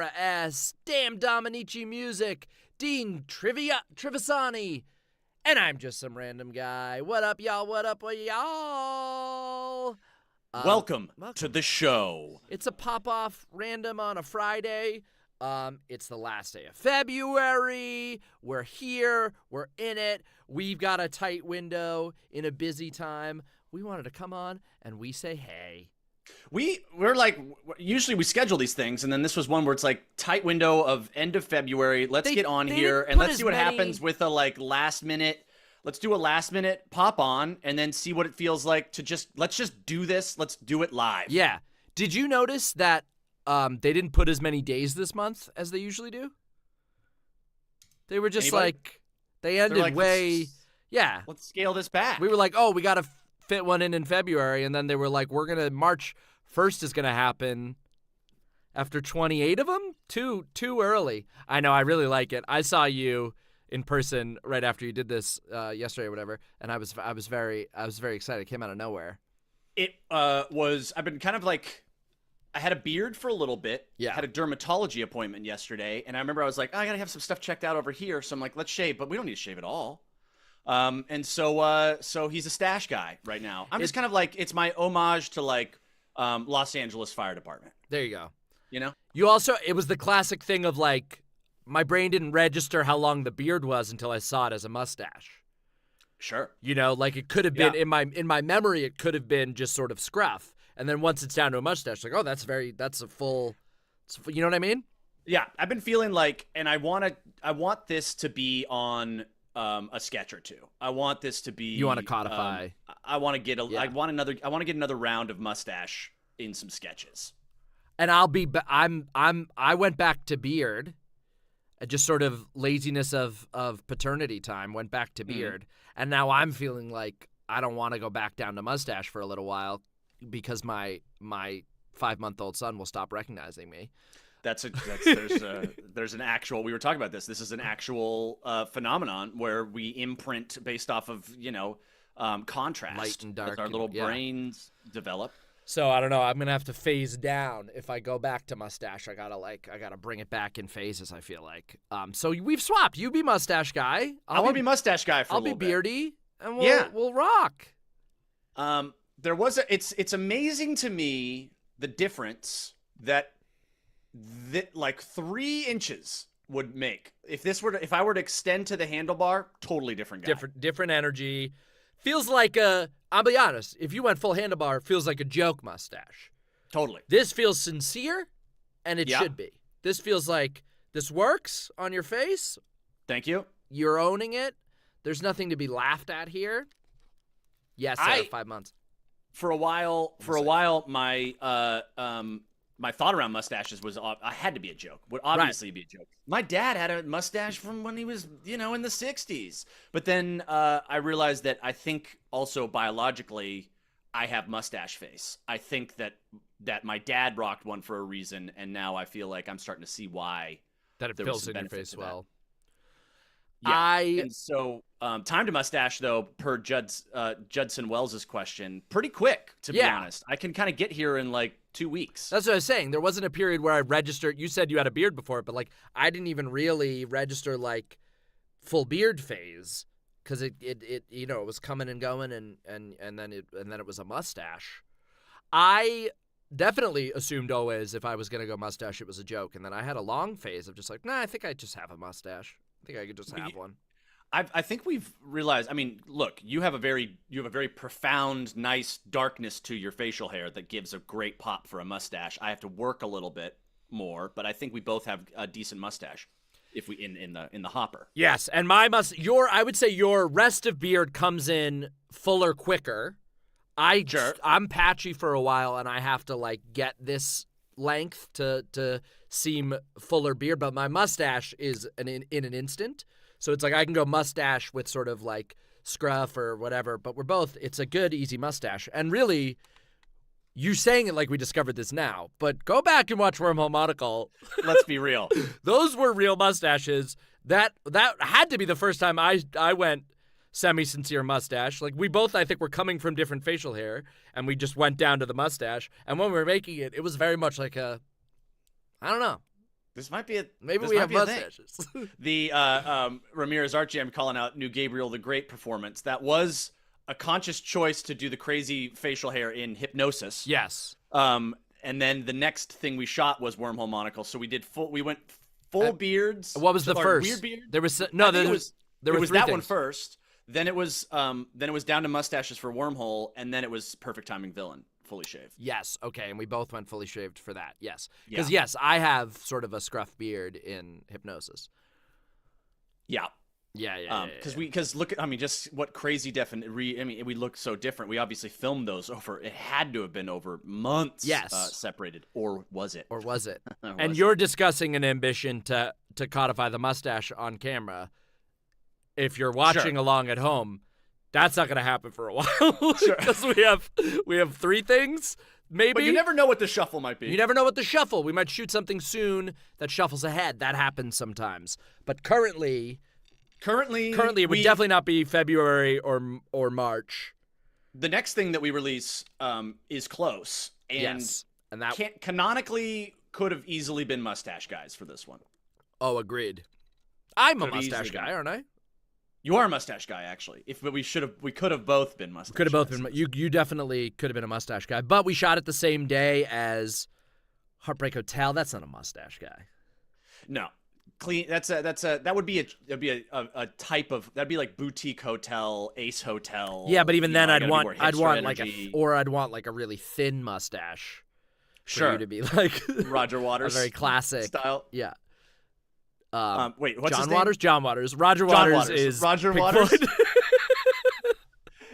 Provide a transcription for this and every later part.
S. Damn Dominici Music. Dean Trivisani. And I'm just some random guy. What up, y'all? What up, y'all? Welcome to the show. It's a pop-off random on a Friday. It's the last day of February. We're here. We're in it. We've got a tight window in a busy time. We wanted to come on and we say hey. We're like, usually we schedule these things, and then this was one where it's like tight window of end of February. Let's get on here and let's see what happens with a last minute. Let's do a last minute pop on and then see what it feels like to let's just do this. Let's do it live. Yeah. Did you notice that they didn't put as many days this month as they usually do? They were just they ended yeah. Let's scale this back. We were like, oh, we got to fit one in February, and then they were like, March 1st is gonna happen after 28 of them. Too early. I know. I really like it. I saw you in person right after you did this yesterday or whatever, and I was very excited. It came out of nowhere. It was. I've been kind of like. I had a beard for a little bit. Yeah. Had a dermatology appointment yesterday, and I remember I was like, I gotta have some stuff checked out over here. So I'm like, let's shave, but we don't need to shave at all. And so he's a stash guy right now. I'm just kind of like, it's my homage to Los Angeles Fire Department. There you go. You know? You also, it was the classic thing of my brain didn't register how long the beard was until I saw it as a mustache. Sure. You know, it could have been in my memory, it could have been just sort of scruff. And then once it's down to a mustache, oh, that's a full, you know what I mean? Yeah. I've been feeling and I want this to be on a sketch or two. I want this to be. You want to codify? I want to get I want to get another round of mustache in some sketches. And I went back to beard, just sort of laziness of paternity time. Went back to beard, and now I'm feeling like I don't want to go back down to mustache for a little while because my 5-month-old son will stop recognizing me. There's an actual, we were talking about this. This is an actual phenomenon where we imprint based off of, contrast. Light and dark. As our little brains develop. So I don't know. I'm going to have to phase down. If I go back to mustache, I got to bring it back in phases, I feel like. So we've swapped. You be mustache guy. I want to be mustache guy for a little bit. I'll be beardy and we'll rock. It's amazing to me the difference that 3 inches would make if I were to extend to the handlebar. Totally different guy. Different energy. Feels like I'll be honest, if you went full handlebar, it feels like a joke mustache. Totally. This feels sincere, and it should be. This feels like this works on your face. Thank you. You're owning it. There's nothing to be laughed at here. Yes, 5 months. For a while, my thought around mustaches was I had to be a joke. Would obviously be a joke. My dad had a mustache from when he was, in the 60s. But then I realized that I think also biologically I have mustache face. I think that my dad rocked one for a reason, and now I feel like I'm starting to see why. That it fills in your face well. Yeah. And so time to mustache, though, per Judson Wells's question, pretty quick, to be honest. I can kind of get here in 2 weeks. That's what I was saying. There wasn't a period where I registered. You said you had a beard before, but I didn't even really register full beard phase because it was coming and going and then it was a mustache. I definitely assumed always if I was gonna go mustache it was a joke, and then I had a long phase of just I think I just have a mustache. I think I could just have one. I think we've realized. I mean, look, you have a very profound, nice darkness to your facial hair that gives a great pop for a mustache. I have to work a little bit more, but I think we both have a decent mustache if we in the hopper. Yes, and I would say your rest of beard comes in fuller quicker. I'm patchy for a while, and I have to get this length to seem fuller beard, but my mustache is in an instant. So it's I can go mustache with sort of scruff or whatever, but it's a good, easy mustache. And really, you saying it like we discovered this now, but go back and watch Wormhole Monocle. Let's be real. Those were real mustaches. That had to be the first time I went semi-sincere mustache. We both, I think, were coming from different facial hair, and we just went down to the mustache. And when we were making it, it was very much I don't know. This might be a Maybe this we might have be a thing. mustaches. The Ramirez Art Jam calling out new Gabriel the Great performance. That was a conscious choice to do the crazy facial hair in Hypnosis. Yes. And then the next thing we shot was Wormhole Monocle. So we went full beards. What was the first? Weird beard. There was There was three that things. one first. Then it was down to mustaches for Wormhole, and then it was Perfect Timing Villain, fully shaved. Yes. Okay, and we both went fully shaved for that. Yes. Because Yeah. yes, I have sort of a scruff beard in Hypnosis. Yeah. Yeah. Because look, I mean, just what crazy we look so different. We obviously filmed those over. It had to have been over months. Yes. Separated, or was it? Or was it? Or And was you're discussing an ambition to codify the mustache on camera. If you're watching along at home, that's not going to happen for a while because we have three things. Maybe. But you never know what the shuffle might be. You never know what the shuffle. We might shoot something soon that shuffles ahead. That happens sometimes. But currently it would definitely not be February or March. The next thing that we release is close, and Yes. And that canonically could have easily been Mustache Guys for this one. Oh, agreed. I'm a Could have mustache easily guy, been. aren't I? You are a mustache guy, actually. But we could have both been mustache. Could have both guys. been. You definitely could have been a mustache guy. But we shot it the same day as Heartbreak Hotel. That's not a mustache guy. No, clean. That would be a type of, that'd be like boutique hotel, Ace Hotel. Yeah, but even then, I I'd gotta be want more like hipster energy. I'd want like a really thin mustache. For Sure. you to be like Roger a Waters very classic style. Yeah. Wait, what's John his name? Waters. John Waters. Roger John Waters Waters. is Roger Pink Waters? Floyd.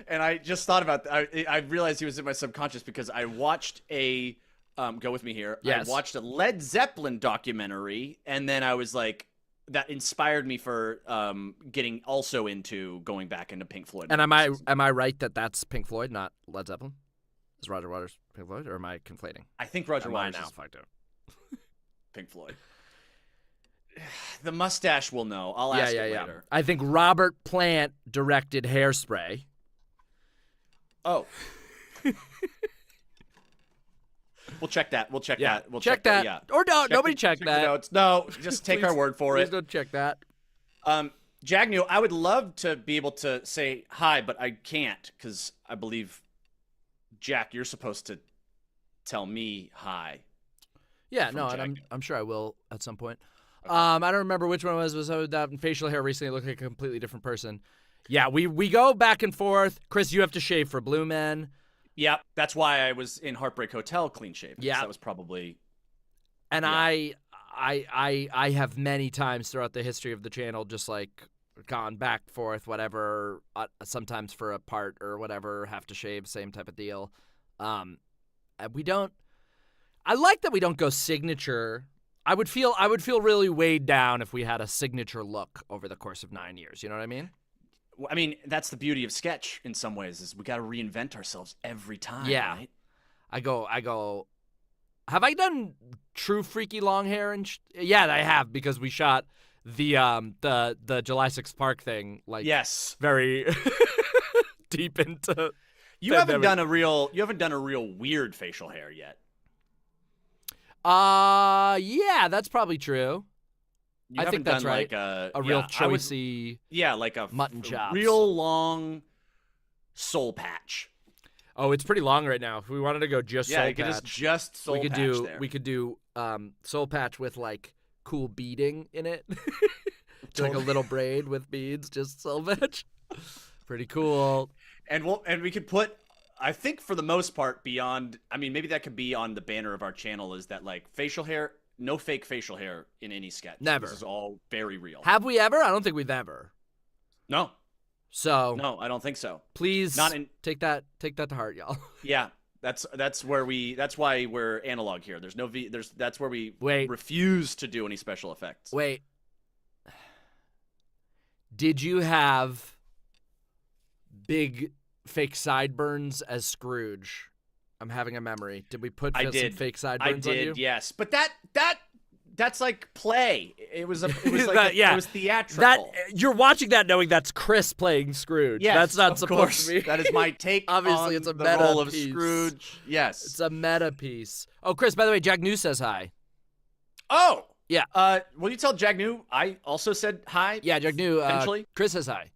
And I just thought about that. I realized he was in my subconscious because I watched go with me here. Yes. I watched a Led Zeppelin documentary, and then I was like, that inspired me for getting also into going back into Pink Floyd. And am I right that that's Pink Floyd, not Led Zeppelin? Is Roger Waters Pink Floyd, or am I conflating? I think Roger Am Waters I now is fucked up? Pink Floyd. The mustache will know. I'll ask it later. I think Robert Plant directed Hairspray. Oh. We'll check that. We'll check that. We'll check that. Yeah. Or no, nobody the check that. notes. No, just take our word for Please it. don't check that. Jagnew, I would love to be able to say hi, but I can't because I believe, Jack, you're supposed to tell me hi. Yeah, From no, and Jagnew. I'm sure I will at some point. I don't remember which one it was. That facial hair recently looked like a completely different person. Yeah, we go back and forth. Chris, you have to shave for Blue Men. Yeah, that's why I was in Heartbreak Hotel clean shaven. Yeah. That was probably. And Yeah. I have many times throughout the history of the channel just like gone back forth, whatever. Sometimes for a part or whatever, have to shave, same type of deal. We don't. I like that we don't go signature. I would feel really weighed down if we had a signature look over the course of 9 years. You know what I mean? I mean, that's the beauty of sketch in some ways, is we got to reinvent ourselves every time. Yeah. Right? I go. Have I done true freaky long hair? Yeah, I have, because we shot the July 6th Park thing. Like, Yes. very deep into. You haven't done a real weird facial hair yet. Yeah, that's probably true. You I haven't think that's done right. Like A real I would- choicey. like a mutton chops. real long soul patch. Oh, it's pretty long right now. If we wanted to go just Yeah, soul you could patch, just soul we could patch do there. we could do soul patch with like cool beading in it. Do, like a little braid with beads, just soul patch. Pretty cool. And we could put, I think for the most part, beyond, I mean, maybe that could be on the banner of our channel, is that like facial hair, no fake facial hair in any sketch. Never. This is all very real. Have we ever? I don't think we've ever. No, So I don't think so. please Not in. take that to heart, y'all. Yeah, that's why we're analog here. There's no that's where we Wait. refuse to do any special effects. Wait. Did you have big fake sideburns as Scrooge? I'm having a memory. Did we put I some did. fake I sideburns on you? did, yes, but that's like play. It was like Yeah. it was theatrical. That you're watching that knowing that's Chris playing Scrooge. Yes, That's not of supposed course. to be. That is my take. Obviously, on it's a the meta role of piece. Scrooge. Yes. It's a meta piece. Oh, Chris, by the way, Jack New says hi. Oh, Yeah. Will you tell Jag New I also said hi? Yeah, Jag New. Eventually. Chris says hi.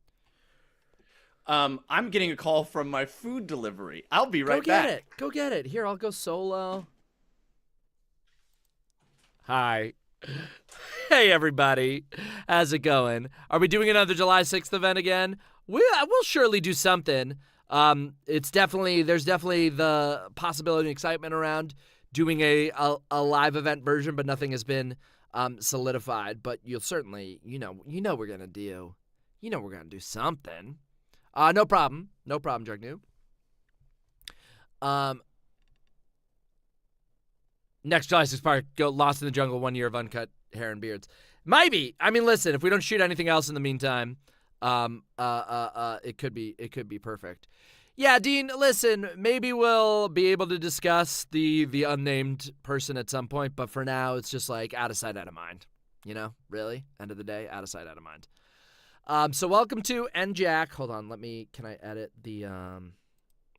I'm getting a call from my food delivery. I'll be right back. Go get it. Here, I'll go solo. Hi. Hey, everybody. How's it going? Are we doing another July 6th event again? We'll surely do something. There's definitely the possibility and excitement around doing a live event version, but nothing has been solidified. But you'll certainly, we're gonna do something. No problem, Jag New. Next July 6th Park, go Lost in the Jungle, 1 year of uncut hair and beards. Maybe. I mean, listen, if we don't shoot anything else in the meantime, it could be perfect. Yeah, Dean, listen, maybe we'll be able to discuss the unnamed person at some point, but for now, it's just like out of sight, out of mind. Really? End of the day, out of sight, out of mind. So welcome to Jack. Hold on, can I edit the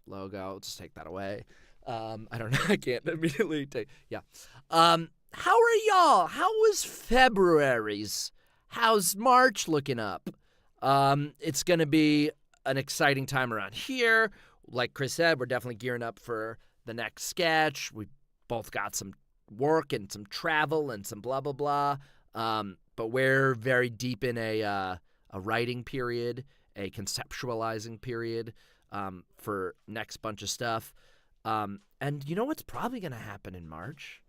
logo? I'll just take that away. I don't know. I can't immediately take. Yeah. How are y'all? How was February's? How's March looking up? It's going to be an exciting time around here. Like Chris said, we're definitely gearing up for the next sketch. We both got some work and some travel and some blah, blah, blah. But we're very deep in a writing period, a conceptualizing period for next bunch of stuff. And you know what's probably going to happen in March?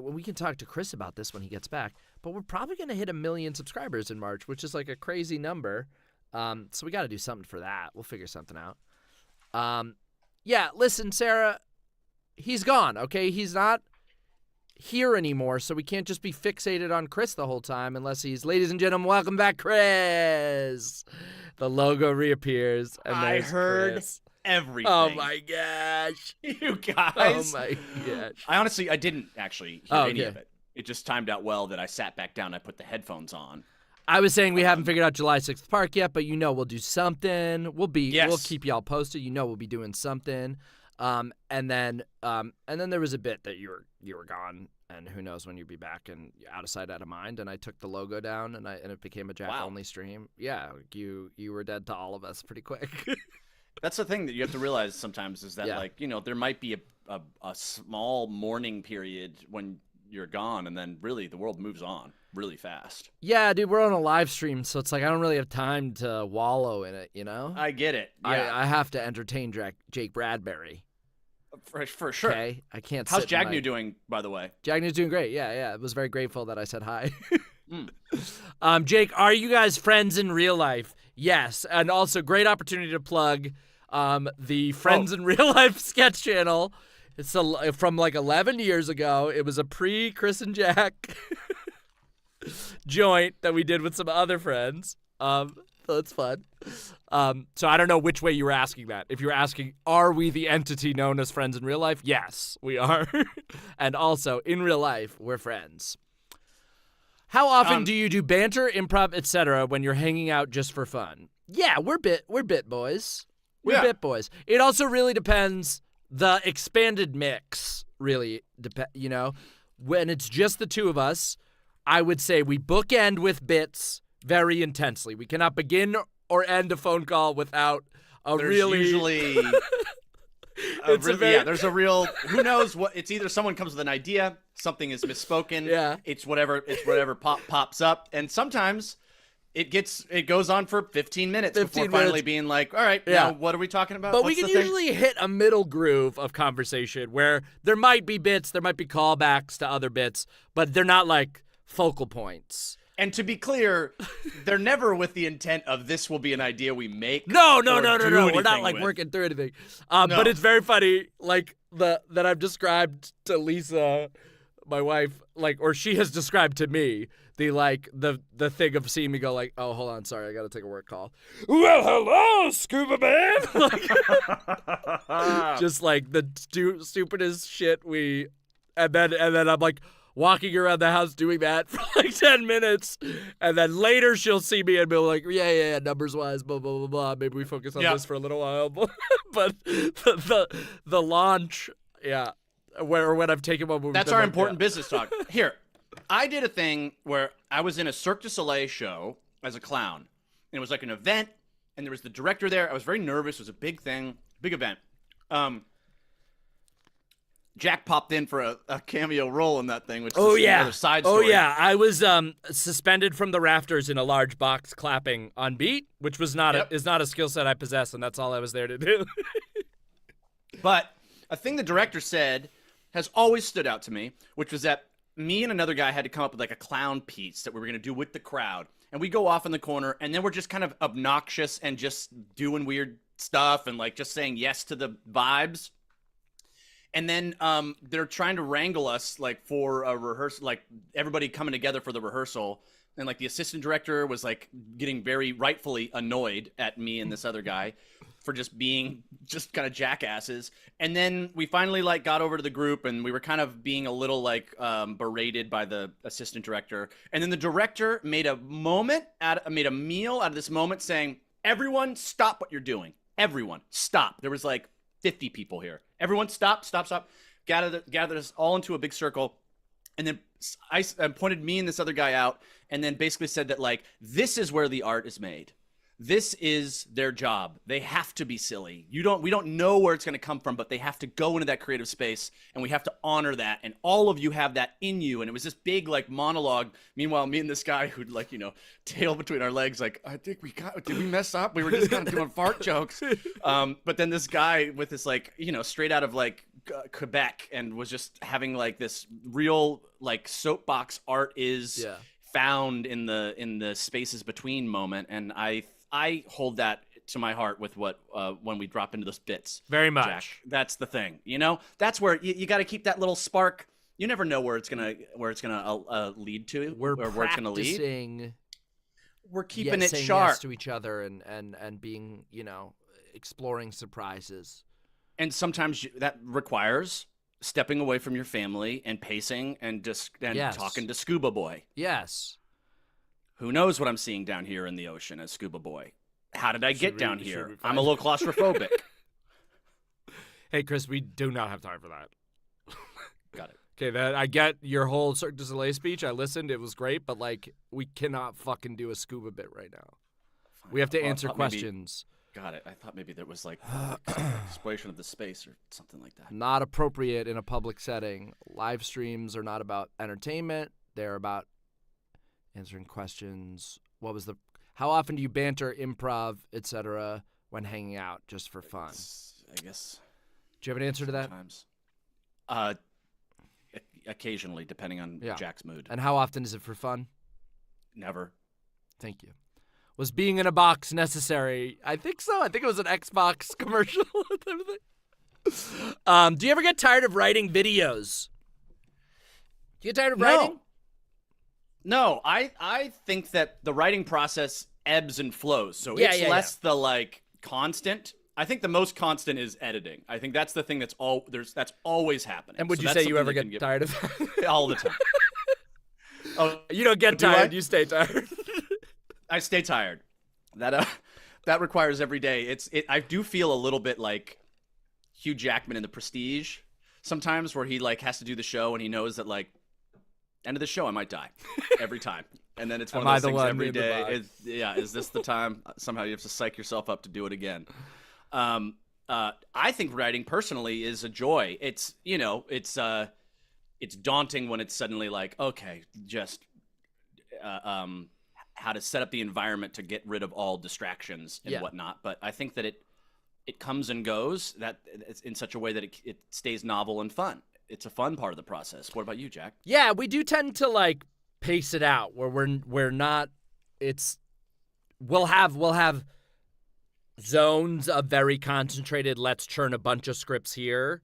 We can talk to Chris about this when he gets back, but we're probably going to hit 1 million subscribers in March, which is like a crazy number. So we got to do something for that. We'll figure something out. Yeah, listen, Sarah, he's gone, okay? He's not here anymore, so we can't just be fixated on Chris the whole time unless he's, ladies and gentlemen, welcome back, Chris. The logo reappears, and I heard Chris. Everything. Oh my gosh. You guys. Oh my gosh. I didn't actually hear any of it. It just timed out well that I sat back down, I put the headphones on. I was saying we haven't figured out July 6th Park yet, but we'll do something. We'll keep y'all posted. We'll be doing something. And then there was a bit that you were gone, and who knows when you'd be back and out of sight, out of mind. And I took the logo down, and it became a Jack only stream. Yeah, you were dead to all of us pretty quick. That's the thing that you have to realize sometimes is that there might be a small mourning period when you're gone, and then really the world moves on really fast. Yeah, dude, we're on a live stream, so it's like I don't really have time to wallow in it, I get it. Yeah. I have to entertain Jake Bradbury. For sure. Okay, I can't. How's Jag New doing, by the way? Jag New's doing great. Yeah. I was very grateful that I said hi. Jake, are you guys friends in real life? Yes, and also great opportunity to plug the Friends in Real Life sketch channel. It's from like 11 years ago. It was a pre-Chris and Jack joint that we did with some other friends. So it's fun. So I don't know which way you were asking that. If you were asking, are we the entity known as Friends in Real Life? Yes, we are. And also, in real life, we're friends. How often do you do banter, improv, etc. when you're hanging out just for fun? Yeah, we're bit boys. We're bit boys. It also really depends. The expanded mix really when it's just the two of us, I would say we bookend with bits very intensely. We cannot begin or end a phone call without usually there's a real who knows what. It's either someone comes with an idea, something is misspoken, it's whatever pops up, and sometimes it goes on for 15 minutes before finally being like, all right, now what are we talking about? But we can usually hit a middle groove of conversation where there might be bits, there might be callbacks to other bits, but they're not like focal points. And to be clear, they're never with the intent of this will be an idea we make. No. We're not like working through anything. But it's very funny, like that I've described to Lisa, my wife, or she has described to me the thing of seeing me go like, oh, hold on, sorry, I got to take a work call. Well, hello, Scuba Man. Just like the stupidest shit and then I'm like walking around the house doing that for like 10 minutes. And then later she'll see me and be like, yeah, numbers wise, blah, blah, blah, blah. Maybe we focus on this for a little while. But the launch, when I've taken one movie. That's our important business talk. Here, I did a thing where I was in a Cirque du Soleil show as a clown. And it was like an event, and there was the director there. I was very nervous. It was a big thing, big event. Jack popped in for a cameo role in that thing, which is another side story. Oh, yeah. I was suspended from the rafters in a large box clapping on beat, which was is not a skill set I possess, and that's all I was there to do. But a thing the director said has always stood out to me, which was that me and another guy had to come up with like a clown piece that we were going to do with the crowd. And we go off in the corner, and then we're just kind of obnoxious and just doing weird stuff and like just saying yes to the vibes. And then they're trying to wrangle us like for a rehearsal, like everybody coming together for the rehearsal. And like the assistant director was like getting very rightfully annoyed at me and this other guy for just being just kind of jackasses. And then we finally like got over to the group, and we were kind of being a little like berated by the assistant director. And then the director made a meal out of this moment, saying, "Everyone stop what you're doing. Everyone stop." There was like 50 people here. Everyone stop. Gathered us all into a big circle. And then I pointed me and this other guy out, and then basically said that like, this is where the art is made. This is their job. They have to be silly. We don't know where it's going to come from, but they have to go into that creative space, and we have to honor that. And all of you have that in you. And it was this big like monologue. Meanwhile, me and this guy who'd like, tail between our legs, like, I think did we mess up? We were just kind of doing fart jokes. But then this guy with this like, straight out of like Quebec, and was just having like this real like soapbox art is found in the spaces between moment. And I hold that to my heart with what when we drop into those bits. Very much. Jack. That's the thing. That's where you got to keep that little spark. You never know where it's gonna lead to. We're where it's gonna lead. practicing. We're keeping it saying sharp yes to each other and being exploring surprises. And sometimes that requires stepping away from your family and pacing and talking to Scuba Boy. Yes. Who knows what I'm seeing down here in the ocean as Scuba Boy? How did I get down here? I'm a little claustrophobic. Hey, Chris, we do not have time for that. Got it. Okay, I get your whole Cirque du Soleil speech. I listened. It was great, but like, we cannot fucking do a scuba bit right now. Fine. We have to answer questions. Got it. I thought maybe there was like exploration of the space or something like that. Not appropriate in a public setting. Live streams are not about entertainment. They're about answering questions. How often do you banter, improv, etc. when hanging out just for fun? I guess. Do you have an answer to that? Sometimes. Occasionally, depending on Jack's mood. And how often is it for fun? Never. Thank you. Was being in a box necessary? I think so. I think it was an Xbox commercial. Do you ever get tired of writing videos? Do you get tired of writing? No, I think that the writing process ebbs and flows. So it's less the like constant. I think the most constant is editing. I think that's the thing that's always happening. And would you say you ever get tired of that? All the time. Oh, you don't get tired. You stay tired. I stay tired. That requires every day. I do feel a little bit like Hugh Jackman in The Prestige sometimes, where he like has to do the show and he knows that like end of the show I might die every time. And then it's one of those things every day. Is this the time? Somehow you have to psych yourself up to do it again. I think writing personally is a joy. It's daunting when it's suddenly like, okay, just how to set up the environment to get rid of all distractions and whatnot. But I think that it comes and goes that it's in such a way that it stays novel and fun. It's a fun part of the process. What about you, Jack? Yeah, we do tend to like pace it out where we're not. We'll have zones of very concentrated. Let's churn a bunch of scripts here,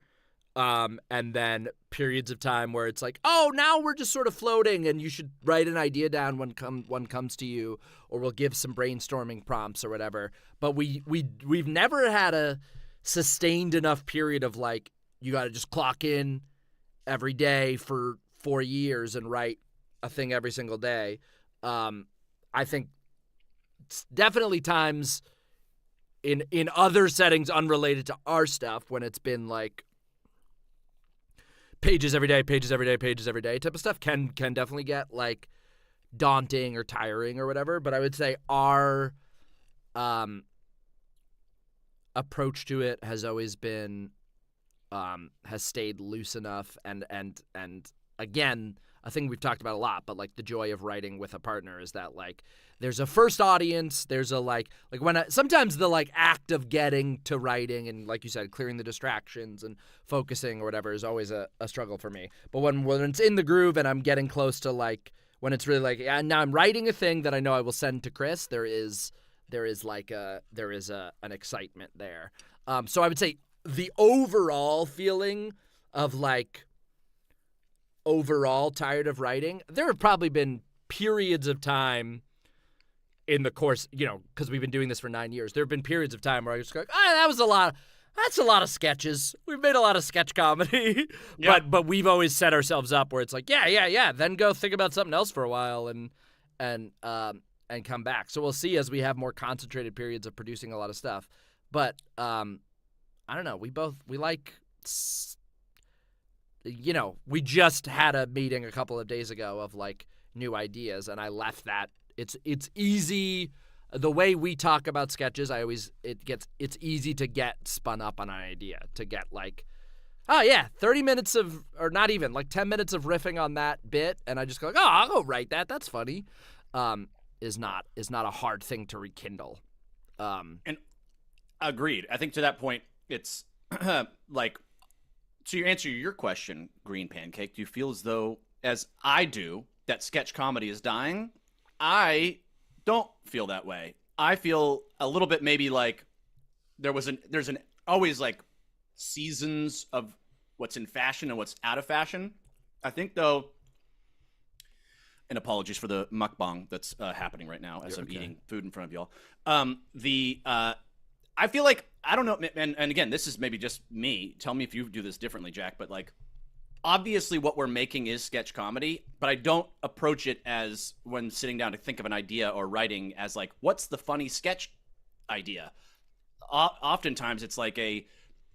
and then periods of time where it's like, oh, now we're just sort of floating, and you should write an idea down when one comes to you, or we'll give some brainstorming prompts or whatever. But we've never had a sustained enough period of like, you got to just clock in every day for 4 years and write a thing every single day. I think it's definitely times in other settings unrelated to our stuff when it's been like pages every day, pages every day, pages every day type of stuff can definitely get like daunting or tiring or whatever. But I would say our approach to it has always been has stayed loose enough, and again, a thing we've talked about a lot, but like the joy of writing with a partner is that like there's a first audience, there's a like when sometimes the like act of getting to writing and like you said clearing the distractions and focusing or whatever is always a struggle for me. But when it's in the groove and I'm getting close to like when it's really like now I'm writing a thing that I know I will send to Chris, there is an excitement there. So I would say the overall feeling of like overall tired of writing, there have probably been periods of time in the course, because we've been doing this for 9 years. There have been periods of time where I was like, that's a lot of sketches. We've made a lot of sketch comedy. Yeah. But we've always set ourselves up where it's like, yeah. Then go think about something else for a while and come back. So we'll see as we have more concentrated periods of producing a lot of stuff. But I don't know. We like, we just had a meeting a couple of days ago of like new ideas, and I left that. It's easy. The way we talk about sketches, it's easy to get spun up on an idea, to get like, 30 minutes of, or not even, like 10 minutes of riffing on that bit, and I just go like, I'll go write that. That's funny. Is not a hard thing to rekindle. And agreed. I think to that point, it's like, to answer your question, Green Pancake, do you feel as though, as I do, that sketch comedy is dying? I don't feel that way. I feel a little bit maybe like there's always like seasons of what's in fashion and what's out of fashion. I think though, and apologies for the mukbang that's happening right now as I'm eating food in front of y'all. I feel like, I don't know, and again, this is maybe just me. Tell me if you do this differently, Jack, but like, obviously what we're making is sketch comedy, but I don't approach it as, when sitting down to think of an idea or writing, as like, what's the funny sketch idea? Oftentimes it's like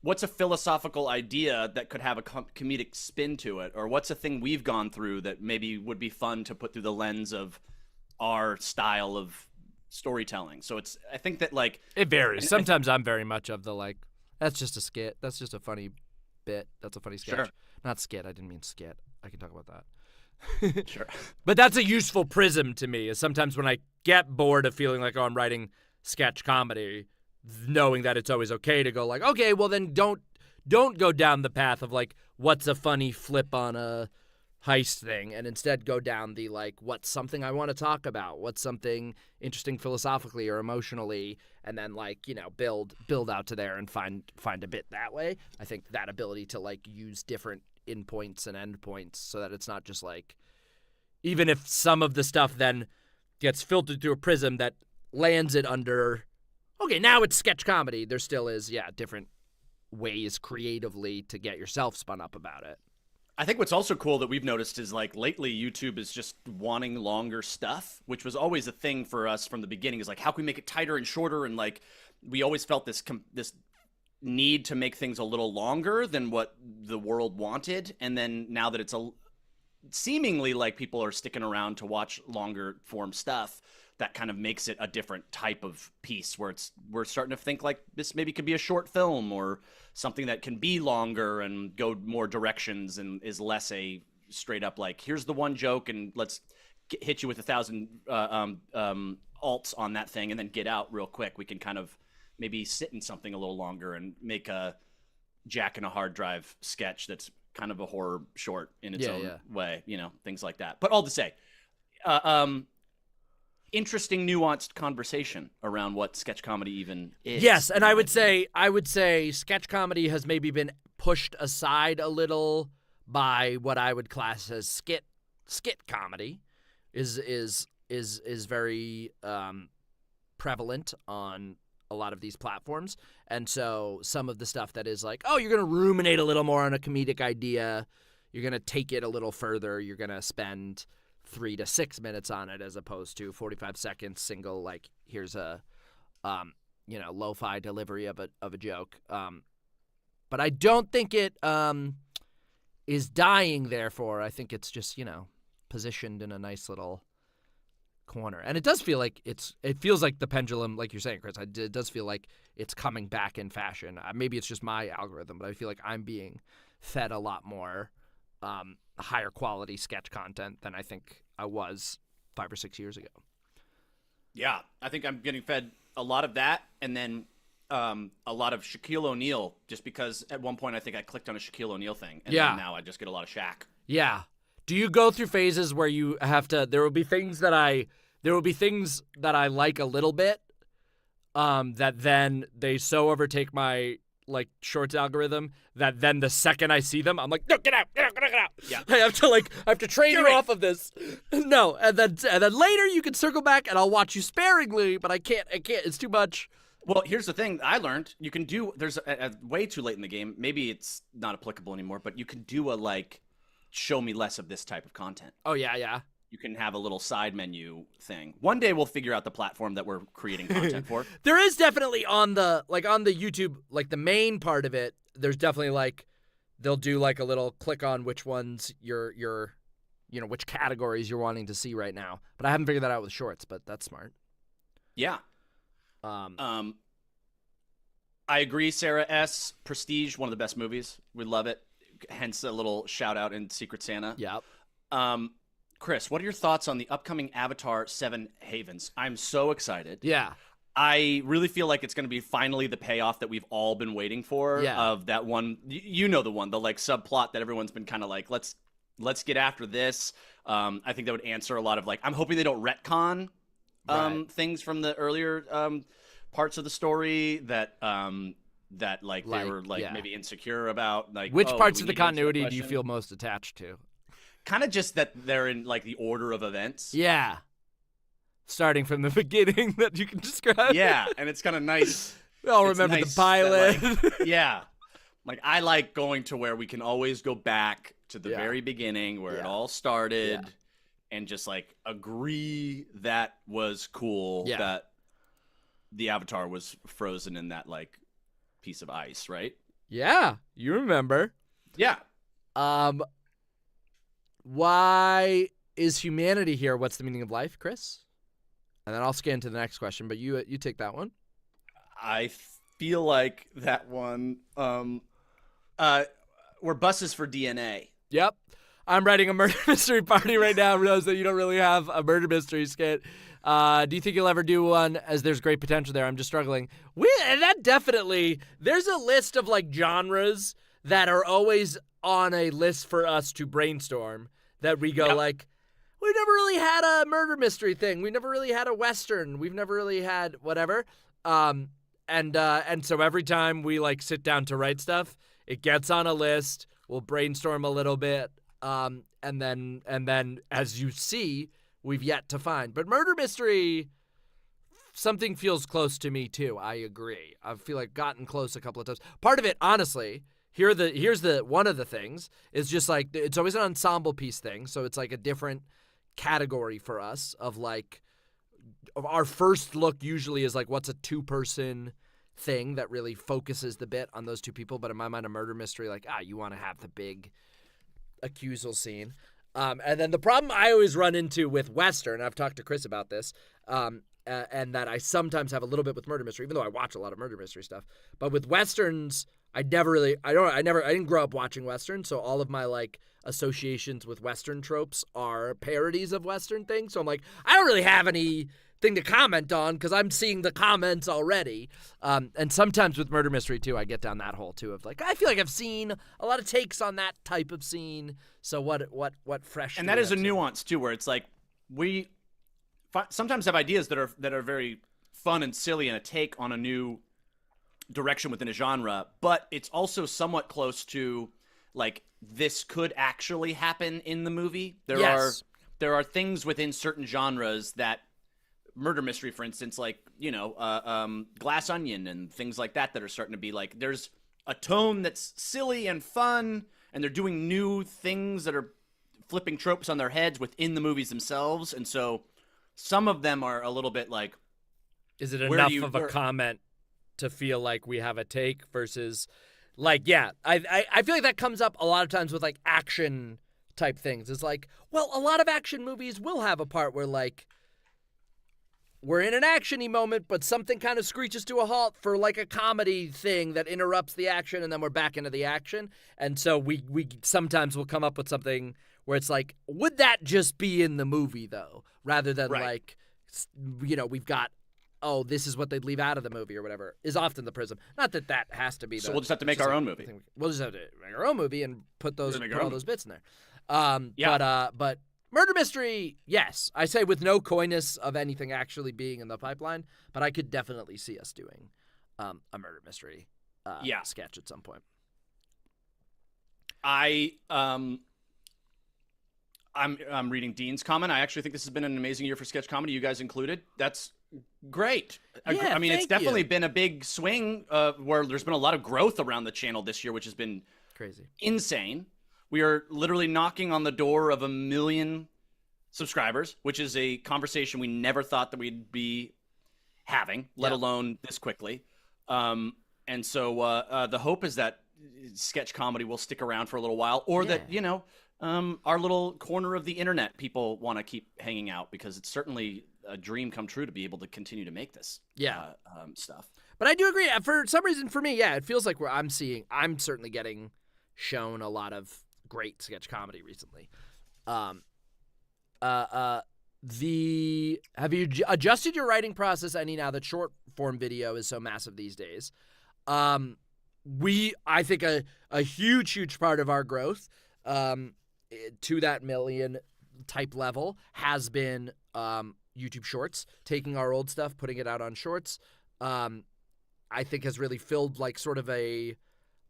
what's a philosophical idea that could have a comedic spin to it? Or what's a thing we've gone through that maybe would be fun to put through the lens of our style of storytelling? So I think that like, it varies. Sometimes I'm very much of the like, that's just a skit. That's just a funny bit. That's a funny sketch. Sure. Not skit. I didn't mean skit. I can talk about that. Sure. But that's a useful prism to me, is sometimes when I get bored of feeling like, I'm writing sketch comedy, knowing that it's always okay to go like, okay, well then don't go down the path of like, what's a funny flip on a heist thing, and instead go down the like, what's something I want to talk about? What's something interesting philosophically or emotionally? And then like, build out to there and find a bit that way. I think that ability to like use different in points and end points so that it's not just like, even if some of the stuff then gets filtered through a prism that lands it under, okay, now it's sketch comedy, there still is, different ways creatively to get yourself spun up about it. I think what's also cool that we've noticed is like lately YouTube is just wanting longer stuff, which was always a thing for us from the beginning, is like, how can we make it tighter and shorter? And like, we always felt this need to make things a little longer than what the world wanted. And then now that it's seemingly like people are sticking around to watch longer form stuff, that kind of makes it a different type of piece where we're starting to think like this maybe could be a short film or something that can be longer and go more directions and is less a straight up like, here's the one joke and let's hit you with 1,000 alts on that thing and then get out real quick. We can kind of maybe sit in something a little longer and make a Jack and a hard drive sketch that's kind of a horror short in its own way, things like that. But all to say, interesting, nuanced conversation around what sketch comedy even is. Yes, and I would say sketch comedy has maybe been pushed aside a little by what I would class as skit comedy is very prevalent on a lot of these platforms. And so some of the stuff that is like, oh, you're going to ruminate a little more on a comedic idea, you're going to take it a little further, you're going to spend 3 to 6 minutes on it as opposed to 45 seconds single, like here's a lo-fi delivery of a joke. But I don't think is dying. Therefore, I think it's just, positioned in a nice little corner. And it does feel like it feels like the pendulum, like you're saying, Chris, it does feel like it's coming back in fashion. Maybe it's just my algorithm, but I feel like I'm being fed a lot more higher quality sketch content than I think I was 5 or 6 years ago. Yeah, I think I'm getting fed a lot of that, and then a lot of Shaquille O'Neal, just because at one point I think I clicked on a Shaquille O'Neal thing, and then now I just get a lot of Shaq. Yeah. Do you go through phases where you have to? There will be things that I like a little bit, that then they so overtake my like shorts algorithm that then the second I see them, I'm like, no, get out. Yeah, I have to train you off of this. No, and then later you can circle back and I'll watch you sparingly, but I can't. It's too much. Well, here's the thing I learned. You can do. There's a way too late in the game. Maybe it's not applicable anymore, but you can do a like, show me less of this type of content. Oh yeah. You can have a little side menu thing. One day we'll figure out the platform that we're creating content for. There is definitely on the YouTube, like the main part of it, there's definitely like, they'll do like a little click on which ones which categories you're wanting to see right now. But I haven't figured that out with shorts, but that's smart. Yeah. I agree, Sarah S. Prestige, one of the best movies. We love it. Hence a little shout out in Secret Santa. Yep. Chris, what are your thoughts on the upcoming Avatar 7 Havens? I'm so excited. Yeah. I really feel like it's going to be finally the payoff that we've all been waiting for. Yeah. Of that one, the one, the like subplot that everyone's been kind of like, let's get after this. I think that would answer a lot of like, I'm hoping they don't retcon things from the earlier parts of the story that they were maybe insecure about. Like, which parts of the continuity do you feel most attached to? Kind of just that they're in like the order of events. Yeah. Starting from the beginning that you can describe. Yeah, and it's kind of nice. We all remember the pilot. Yeah. Like, I like going to where we can always go back to the very beginning where it all started and just like agree that was cool that the Avatar was frozen in that like piece of ice, right? Yeah, you remember. Yeah. Why is humanity here? What's the meaning of life, Chris? And then I'll scan to the next question, but you take that one. I feel like that one. We're buses for DNA. Yep. I'm writing a murder mystery party right now. I realize that you don't really have a murder mystery skit. Do you think you'll ever do one, as there's great potential there? I'm just struggling. There's a list of like genres that are always on a list for us to brainstorm that we go like, we've never really had a murder mystery thing. We've never really had a Western. We've never really had whatever. And so every time we like sit down to write stuff, it gets on a list. We'll brainstorm a little bit. And then as you see, we've yet to find. But murder mystery, something feels close to me too. I agree. I feel like gotten close a couple of times. Part of it, honestly, here's the one of the things is just like, it's always an ensemble piece thing. So it's like a different category for us of like, our first look usually is like, what's a 2-person thing that really focuses the bit on those 2 people. But in my mind, a murder mystery, like, you want to have the big accusal scene. And then the problem I always run into with Western, I've talked to Chris about this, and that I sometimes have a little bit with murder mystery, even though I watch a lot of murder mystery stuff. But with Westerns, I didn't grow up watching Western, so all of my like associations with Western tropes are parodies of Western things. So I'm like, I don't really have anything to comment on because I'm seeing the comments already. And sometimes with murder mystery too, I get down that hole too of like, I feel like I've seen a lot of takes on that type of scene. So what fresh? And that is a nuance too, where it's like we sometimes have ideas that are very fun and silly and a take on a new direction within a genre, but it's also somewhat close to like, this could actually happen in the movie. There are things within certain genres that murder mystery, for instance, like, Glass Onion and things like that are starting to be like, there's a tone that's silly and fun, and they're doing new things that are flipping tropes on their heads within the movies themselves. And so some of them are a little bit like, is it enough of a comment to feel like we have a take versus Like, yeah, I feel like that comes up a lot of times with like action type things. It's like, well, a lot of action movies will have a part where like we're in an action-y moment, but something kind of screeches to a halt for like a comedy thing that interrupts the action, and then we're back into the action. And so we sometimes will come up with something where it's like, would that just be in the movie though, rather than like, we've got, oh, this is what they'd leave out of the movie or whatever, is often the prism. Not that that has to be. So we'll just have to make our own movie. We'll just have to make our own movie and put all those bits in there. But murder mystery, yes. I say with no coyness of anything actually being in the pipeline, but I could definitely see us doing a murder mystery sketch at some point. I'm reading Dean's comment. I actually think this has been an amazing year for sketch comedy, you guys included. That's great. Yeah, I mean, it's definitely been a big swing where there's been a lot of growth around the channel this year, which has been crazy, insane. We are literally knocking on the door of 1 million subscribers, which is a conversation we never thought that we'd be having, let alone this quickly. And so the hope is that sketch comedy will stick around for a little while, or that, our little corner of the internet people want to keep hanging out, because it's certainly a dream come true to be able to continue to make this stuff. But I do agree. For some reason, for me, it feels like I'm certainly getting shown a lot of great sketch comedy recently. Have you adjusted your writing process any now that short form video is so massive these days? I think a huge part of our growth to that million type level has been YouTube Shorts, taking our old stuff, putting it out on Shorts. I think has really filled like sort of a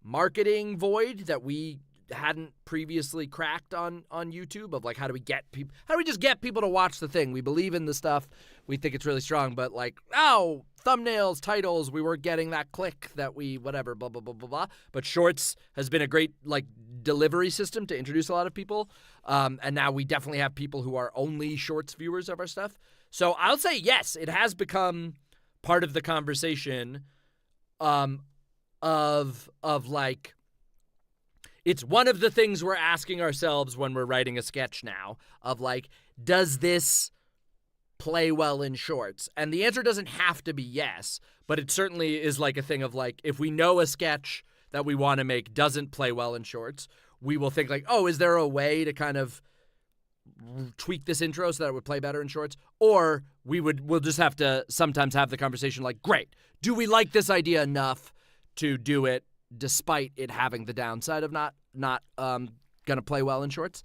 marketing void that we hadn't previously cracked on YouTube, of like, how do we just get people to watch the thing? We believe in the stuff, we think it's really strong, but like, thumbnails, titles, we weren't getting that click that we whatever, blah blah blah blah blah. But Shorts has been a great like delivery system to introduce a lot of people, and now we definitely have people who are only Shorts viewers of our stuff. So I'll say yes, it has become part of the conversation of like, it's one of the things we're asking ourselves when we're writing a sketch now, of like, does this play well in Shorts? And the answer doesn't have to be yes, but it certainly is like a thing of like, if we know a sketch that we want to make doesn't play well in Shorts, we will think like, oh, is there a way to kind of tweak this intro so that it would play better in Shorts? Or we'll just have to sometimes have the conversation like, great, do we like this idea enough to do it despite it having the downside of not gonna play well in Shorts?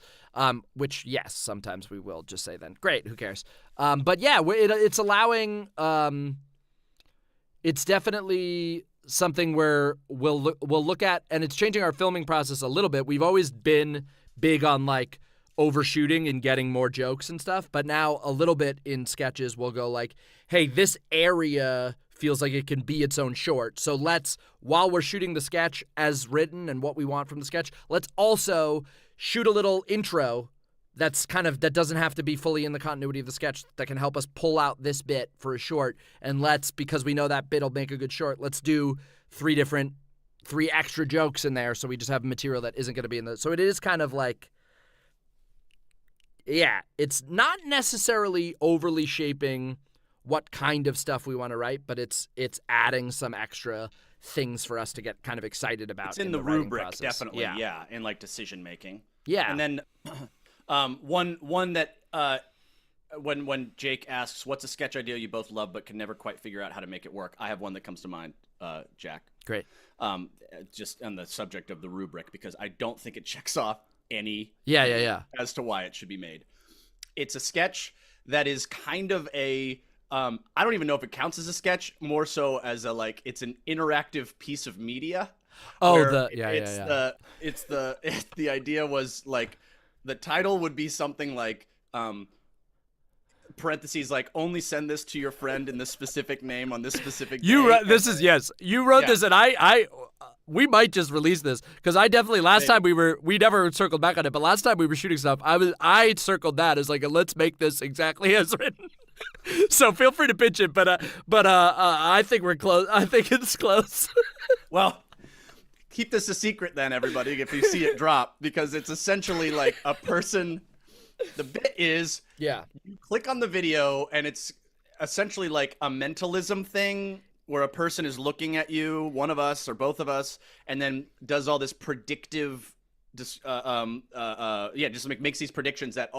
Which, yes, sometimes we will just say then, great, who cares? But yeah, it's allowing, it's definitely something where we'll look at, and it's changing our filming process a little bit. We've always been big on like overshooting and getting more jokes and stuff, but now a little bit in sketches we'll go like, hey, this area feels like it can be its own short, so let's, while we're shooting the sketch as written and what we want from the sketch, let's also shoot a little intro that doesn't have to be fully in the continuity of the sketch, that can help us pull out this bit for a short, and because we know that bit will make a good short, let's do three extra jokes in there, so we just have material that isn't going to be in the, so it is kind of like, it's not necessarily overly shaping what kind of stuff we want to write, but it's adding some extra things for us to get kind of excited about. It's in the rubric, definitely, in like decision making. Yeah. And then one that when Jake asks, what's a sketch idea you both love but can never quite figure out how to make it work? I have one that comes to mind, Jack. Great. Just on the subject of the rubric, because I don't think it checks off any as to why it should be made. It's a sketch that is kind of a I don't even know if it counts as a sketch, more so as a like, it's an interactive piece of media. The idea was like, the title would be something like parentheses like, only send this to your friend in this specific name on this specific day. You wrote this, and I we might just release this, because I definitely time we never circled back on it, but last time we were shooting stuff, I circled that as like, let's make this exactly as written. So feel free to pitch it, but I think we're close. I think it's close. Well, keep this a secret then, everybody, if you see it drop, because it's essentially like a person. The bit is you click on the video and it's essentially like a mentalism thing where a person is looking at you, one of us or both of us, and then does all this predictive, just makes these predictions that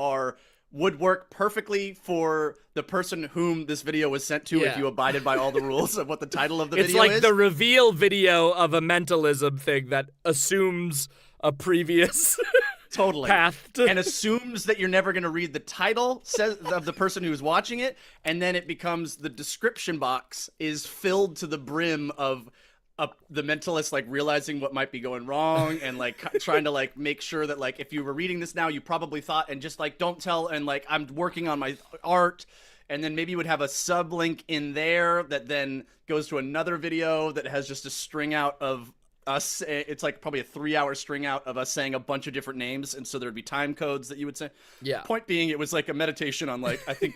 would work perfectly for the person whom this video was sent to if you abided by all the rules of what the title of the video is. It's like the reveal video of a mentalism thing that assumes a previous path and assumes that you're never going to read the title of the person who's watching it, and then it becomes the description box is filled to the brim of the mentalist like realizing what might be going wrong and like trying to like make sure that like if you were reading this now you probably thought, and just like don't tell, and like I'm working on my art, and then maybe you would have a sub link in there that then goes to another video that has just a string out of us. It's like probably a 3-hour string out of us saying a bunch of different names, and so there'd be time codes that you would say. Point being, it was like a meditation on like I think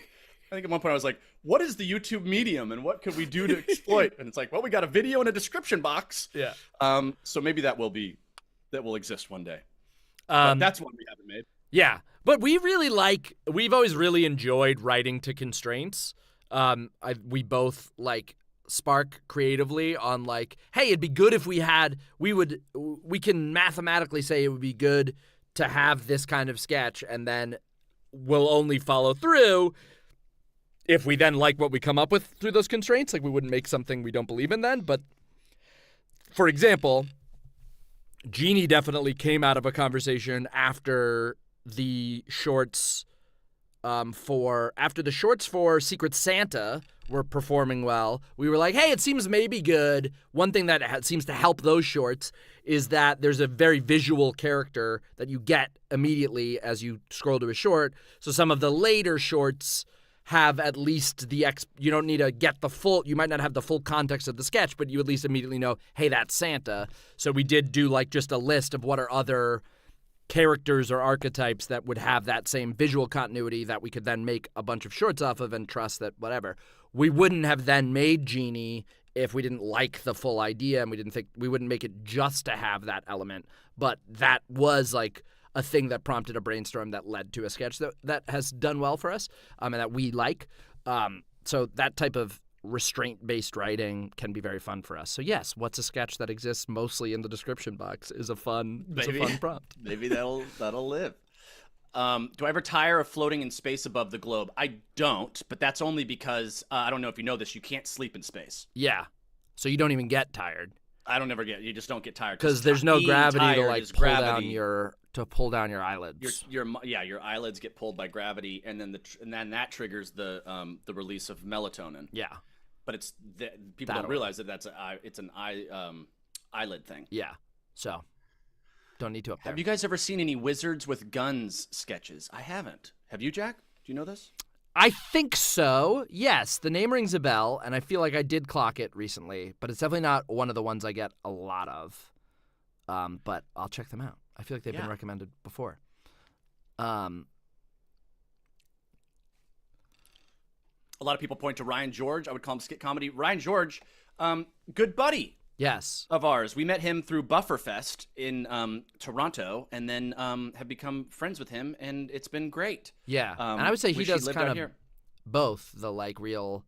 at one point I was like, what is the YouTube medium and what could we do to exploit? And it's like, well, we got a video and a description box. So maybe that will exist one day. That's one we haven't made. Yeah. But we've always really enjoyed writing to constraints. We both like spark creatively on like, hey, it'd be good if we can mathematically say it would be good to have this kind of sketch, and then we'll only follow through if we then like what we come up with through those constraints. Like, we wouldn't make something we don't believe in then. But for example, Genie definitely came out of a conversation after the shorts for Secret Santa were performing well. We were like, hey, it seems maybe good. One thing that seems to help those shorts is that there's a very visual character that you get immediately as you scroll to a short. So some of the later shorts have at least you don't need to get the full, you might not have the full context of the sketch, but you at least immediately know, hey, that's Santa. So we did do like just a list of what are other characters or archetypes that would have that same visual continuity that we could then make a bunch of shorts off of and trust that whatever. We wouldn't have then made Genie if we didn't like the full idea, and we didn't think we wouldn't make it just to have that element. But that was like a thing that prompted a brainstorm that led to a sketch that has done well for us, and that we like. So that type of restraint-based writing can be very fun for us. So yes, what's a sketch that exists mostly in the description box is a fun prompt. Maybe that'll live. Do I ever tire of floating in space above the globe? I don't, but that's only because I don't know if you know this, you can't sleep in space. Yeah, so you don't even get tired. You just don't get tired because there's no gravity to like pull down your eyelids. Your eyelids get pulled by gravity, and then that triggers the release of melatonin. Yeah, but people don't realize that it's an eyelid thing. Yeah, so don't need to up there. Have you guys ever seen any Wizards with Guns sketches? I haven't. Have you, Jack? Do you know this? I think so. Yes, the name rings a bell, and I feel like I did clock it recently, but it's definitely not one of the ones I get a lot of. But I'll check them out. I feel like they've been recommended before. A lot of people point to Ryan George. I would call him skit comedy. Ryan George, good buddy. Yes. Of ours. We met him through Bufferfest in Toronto, and then have become friends with him, and it's been great. Yeah. And I would say he does kind of both the like real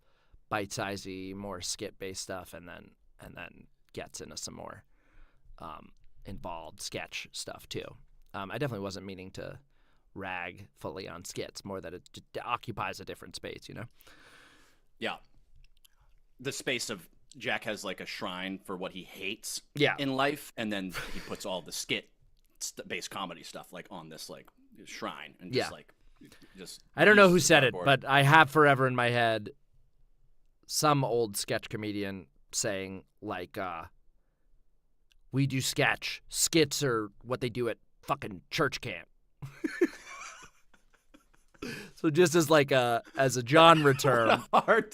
bite-sizey, more skit-based stuff, and then gets into some more involved sketch stuff too. I definitely wasn't meaning to rag fully on skits, more that it occupies a different space, you know? Yeah. The space of Jack has like a shrine for what he hates in life, and then he puts all the skit-based comedy stuff like on this like shrine, and just I don't know who said it, but I have forever in my head some old sketch comedian saying like, we do sketch. Skits are what they do at fucking church camp. So just as like as a genre term,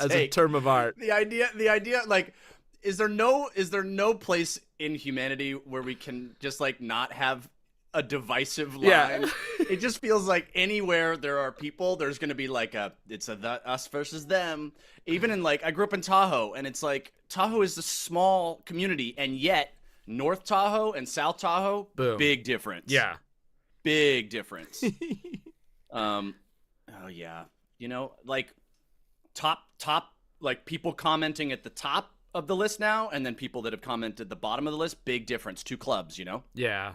as a term of art. The idea, like, is there no place in humanity where we can just like not have a divisive line? Yeah. It just feels like anywhere there are people, there's going to be like it's us versus them. Even in like, I grew up in Tahoe, and it's like Tahoe is a small community, and yet North Tahoe and South Tahoe, Boom. Big difference. Yeah. Big difference. Oh yeah. You know, like top like people commenting at the top of the list now, and then people that have commented at the bottom of the list, big difference. 2 clubs, you know? Yeah.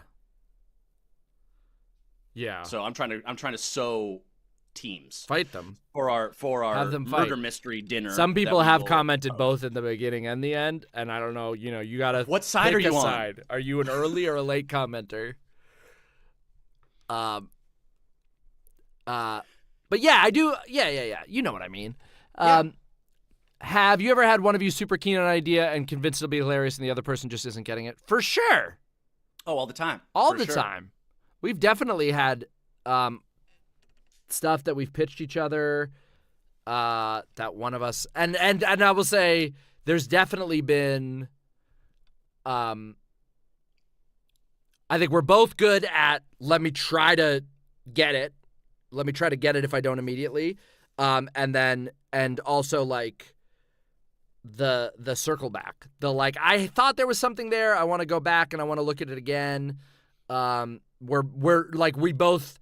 Yeah. So I'm trying to sow teams. Fight them. For our Have them murder fight. mystery dinner. Some people have commented both in the beginning and the end, and I don't know, you know, you gotta What side pick are you a on? side. Are you an early or a late commenter? But yeah, I do. Yeah. You know what I mean. Have you ever had one of you super keen on an idea and convinced it'll be hilarious and the other person just isn't getting it? For sure. Oh, all the time. All the time. We've definitely had stuff that we've pitched each other that one of us and I will say there's definitely been I think we're both good at let me try to get it if I don't immediately and also like the circle back, the like I thought there was something there, I want to go back and I want to look at it again. We're like we both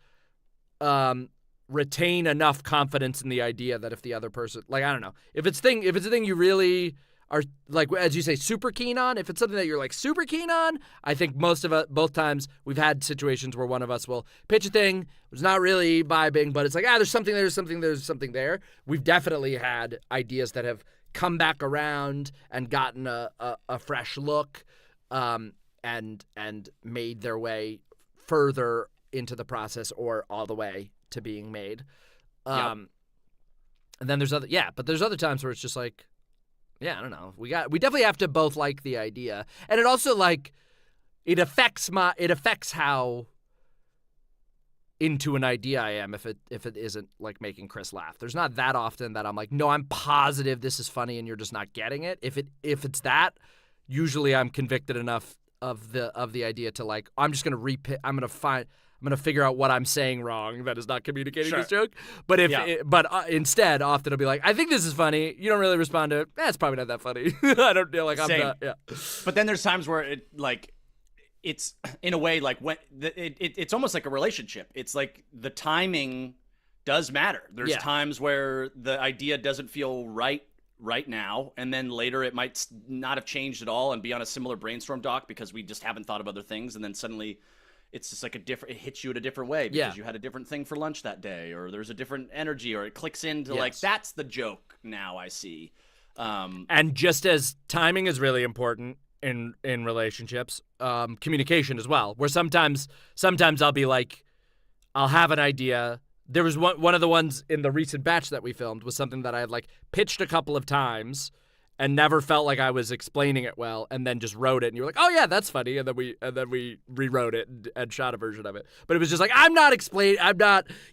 retain enough confidence in the idea that if the other person, like, I don't know, if it's a thing you really are, like, as you say, super keen on, if it's something that you're like super keen on, I think most of us, both times we've had situations where one of us will pitch a thing, it's not really vibing, but it's like, there's something there. We've definitely had ideas that have come back around and gotten a fresh look, and made their way further into the process or all the way to being made. And then there's other times where it's just like, I don't know. We definitely have to both like the idea. And it also like it affects how into an idea I am if it isn't like making Chris laugh. There's not that often that I'm like, no, I'm positive this is funny and you're just not getting it. If it's that, usually I'm convicted enough of the idea to like, I'm just gonna I'm gonna figure out what I'm saying wrong that is not communicating this joke. But instead, often I'll be like, I think this is funny. You don't really respond to it. It's probably not that funny. I don't feel like I'm not. Yeah. But then there's times where it like, it's in a way like when it's almost like a relationship. It's like the timing does matter. There's times where the idea doesn't feel right now, and then later it might not have changed at all and be on a similar brainstorm doc because we just haven't thought of other things, and then suddenly it's just like it hits you in a different way because you had a different thing for lunch that day, or there's a different energy, or it clicks into like, that's the joke now I see. And just as timing is really important in relationships, communication as well, where sometimes I'll be like, I'll have an idea. There was one of the ones in the recent batch that we filmed was something that I had like pitched a couple of times and never felt like I was explaining it well, and then just wrote it, and you were like, oh yeah, that's funny, and then we rewrote it and shot a version of it. But it was just like,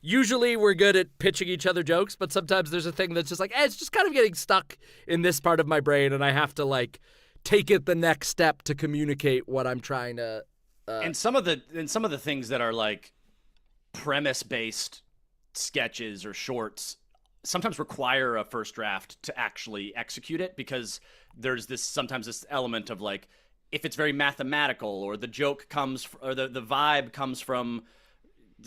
usually we're good at pitching each other jokes, but sometimes there's a thing that's just like, it's just kind of getting stuck in this part of my brain, and I have to like take it the next step to communicate what I'm trying to. And some of the things that are like premise-based sketches or shorts sometimes require a first draft to actually execute it, because there's sometimes this element of like, if it's very mathematical, or the joke comes or the vibe comes from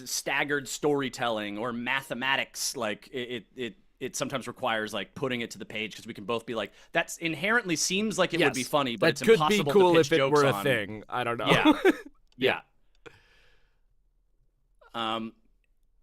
staggered storytelling or mathematics, like it sometimes requires like putting it to the page, because we can both be like, that's inherently seems like it would be funny, but it's impossible to pitch jokes on. That could be cool if it were a on. thing. I don't know. Yeah.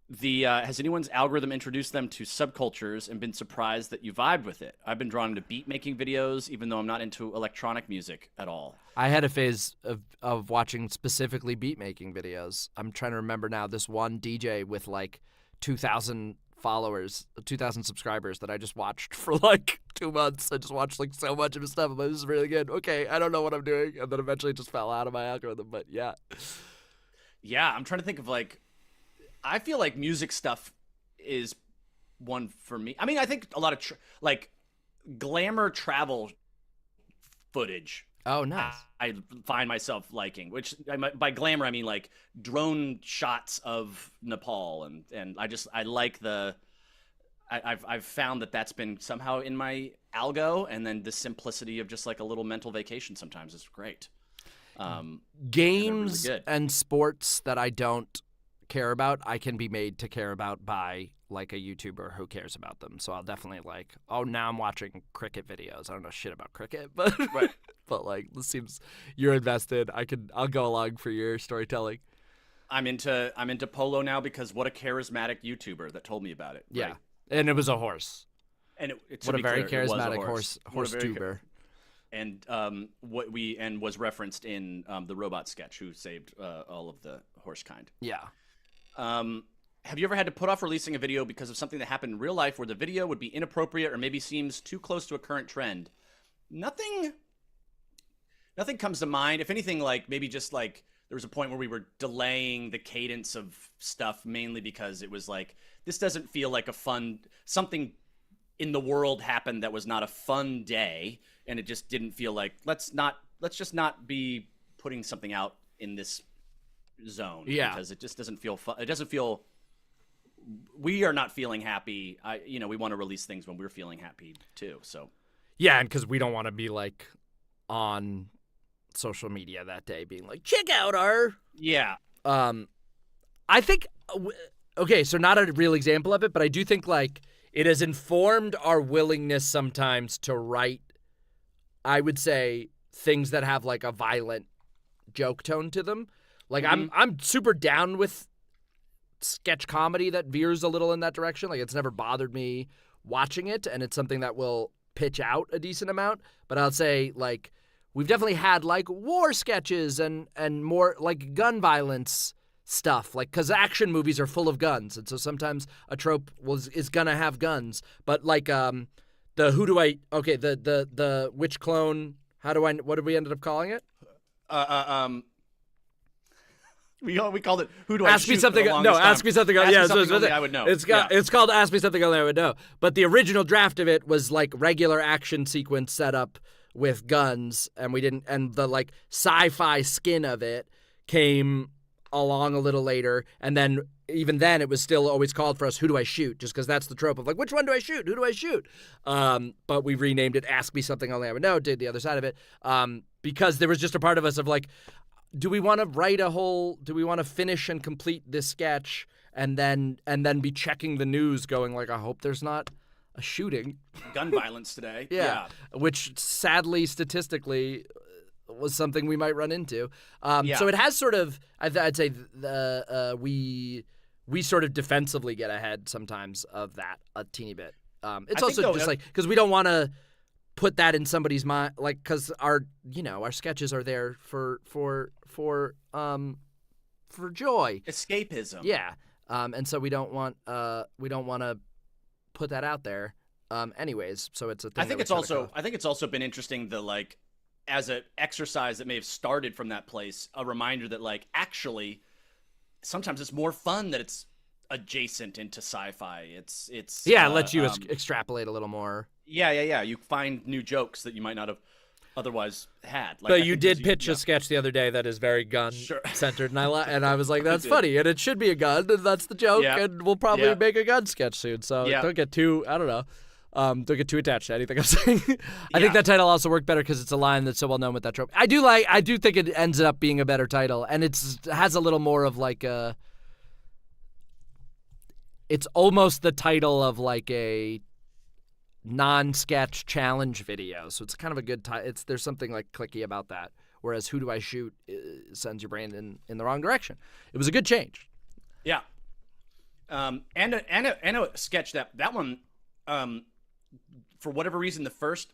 Has anyone's algorithm introduced them to subcultures and been surprised that you vibed with it? I've been drawn to beat making videos, even though I'm not into electronic music at all. I had a phase of watching specifically beat making videos. I'm trying to remember now this one DJ with like 2,000 followers, 2,000 subscribers that I just watched for like 2 months. I just watched like so much of his stuff. I'm like, this is really good. Okay, I don't know what I'm doing. And then eventually it just fell out of my algorithm, but yeah. Yeah, I'm trying to think of like, I feel like music stuff is one for me. I mean, I think a lot of like glamour travel footage. Oh, nice. I find myself liking, which by glamour I mean like drone shots of Nepal, and I like I've found that that's been somehow in my algo, and then the simplicity of just like a little mental vacation sometimes is great. Games really good. and sports that I don't care about, I can be made to care about by like a YouTuber who cares about them. So I'll definitely like, oh, now I'm watching cricket videos. I don't know shit about cricket, but Right. but like this seems you're invested. I'll go along for your storytelling. I'm into polo now because what a charismatic YouTuber that told me about it. Yeah, right? and it was a horse. And What a very clear, it was a charismatic horse horse What a very tuber. And was referenced in the robot sketch who saved all of the horse kind. Yeah. Have you ever had to put off releasing a video because of something that happened in real life where the video would be inappropriate or maybe seems too close to a current trend? Nothing comes to mind. If anything, like maybe just like there was a point where we were delaying the cadence of stuff mainly because it was like, this doesn't feel like a fun, something in the world happened that was not a fun day. And it just didn't feel like, let's just not be putting something out in this zone. Yeah. Because it just doesn't feel fun. It doesn't feel, we are not feeling happy. We want to release things when we're feeling happy too. So. Yeah, and because we don't want to be like on social media that day being like, check out our. Yeah. I think, okay, so not a real example of it, but I do think like it has informed our willingness sometimes to write, I would say, things that have like a violent joke tone to them. Like I'm super down with sketch comedy that veers a little in that direction. Like it's never bothered me watching it, and it's something that will pitch out a decent amount. But I'll say like we've definitely had like war sketches and more like gun violence stuff, like because action movies are full of guns, and so sometimes a trope is gonna have guns. But like the which clone? What did we end up calling it? We called it Who Do I Ask Shoot? Me Something. No, Ask Me Something. Ask Yeah, me something only I would know. It's called Ask Me Something Only I Would Know. But the original draft of it was like regular action sequence setup with guns, and we didn't. And the like sci-fi skin of it came along a little later, and then even then it was still always called for us Who Do I Shoot? Just because that's the trope of like which one do I shoot? Who do I shoot? But we renamed it Ask Me Something Only I Would Know. Did the other side of it because there was just a part of us of like, do we want to finish and complete this sketch and then be checking the news going like, I hope there's not a shooting. Gun violence today. Yeah. Which sadly, statistically, was something we might run into. So it has sort of, I'd say we sort of defensively get ahead sometimes of that a teeny bit. It's also just like, because we don't want to put that in somebody's mind, like, because our sketches are there for joy, escapism. Yeah, and so we don't want to put that out there. Anyways, so it's a thing. I think it's also been interesting like as an exercise that may have started from that place, a reminder that like actually sometimes it's more fun that it's adjacent into sci-fi. It's it lets you extrapolate a little more. Yeah. You find new jokes that you might not have otherwise had. Like, but you did pitch a sketch the other day that is very gun centered, and I was like, that's funny, and it should be a gun, and that's the joke, and we'll probably make a gun sketch soon. So don't get too, I don't know, don't get too attached to anything I'm saying. I think that title also worked better because it's a line that's so well known with that trope. I do think it ends up being a better title, and it has a little more of like a. It's almost the title of like a non-sketch challenge video, so it's kind of a good title. There's something like clicky about that. Whereas Who Do I Shoot sends your brain in the wrong direction. It was a good change. Yeah. And a sketch that one, for whatever reason, the first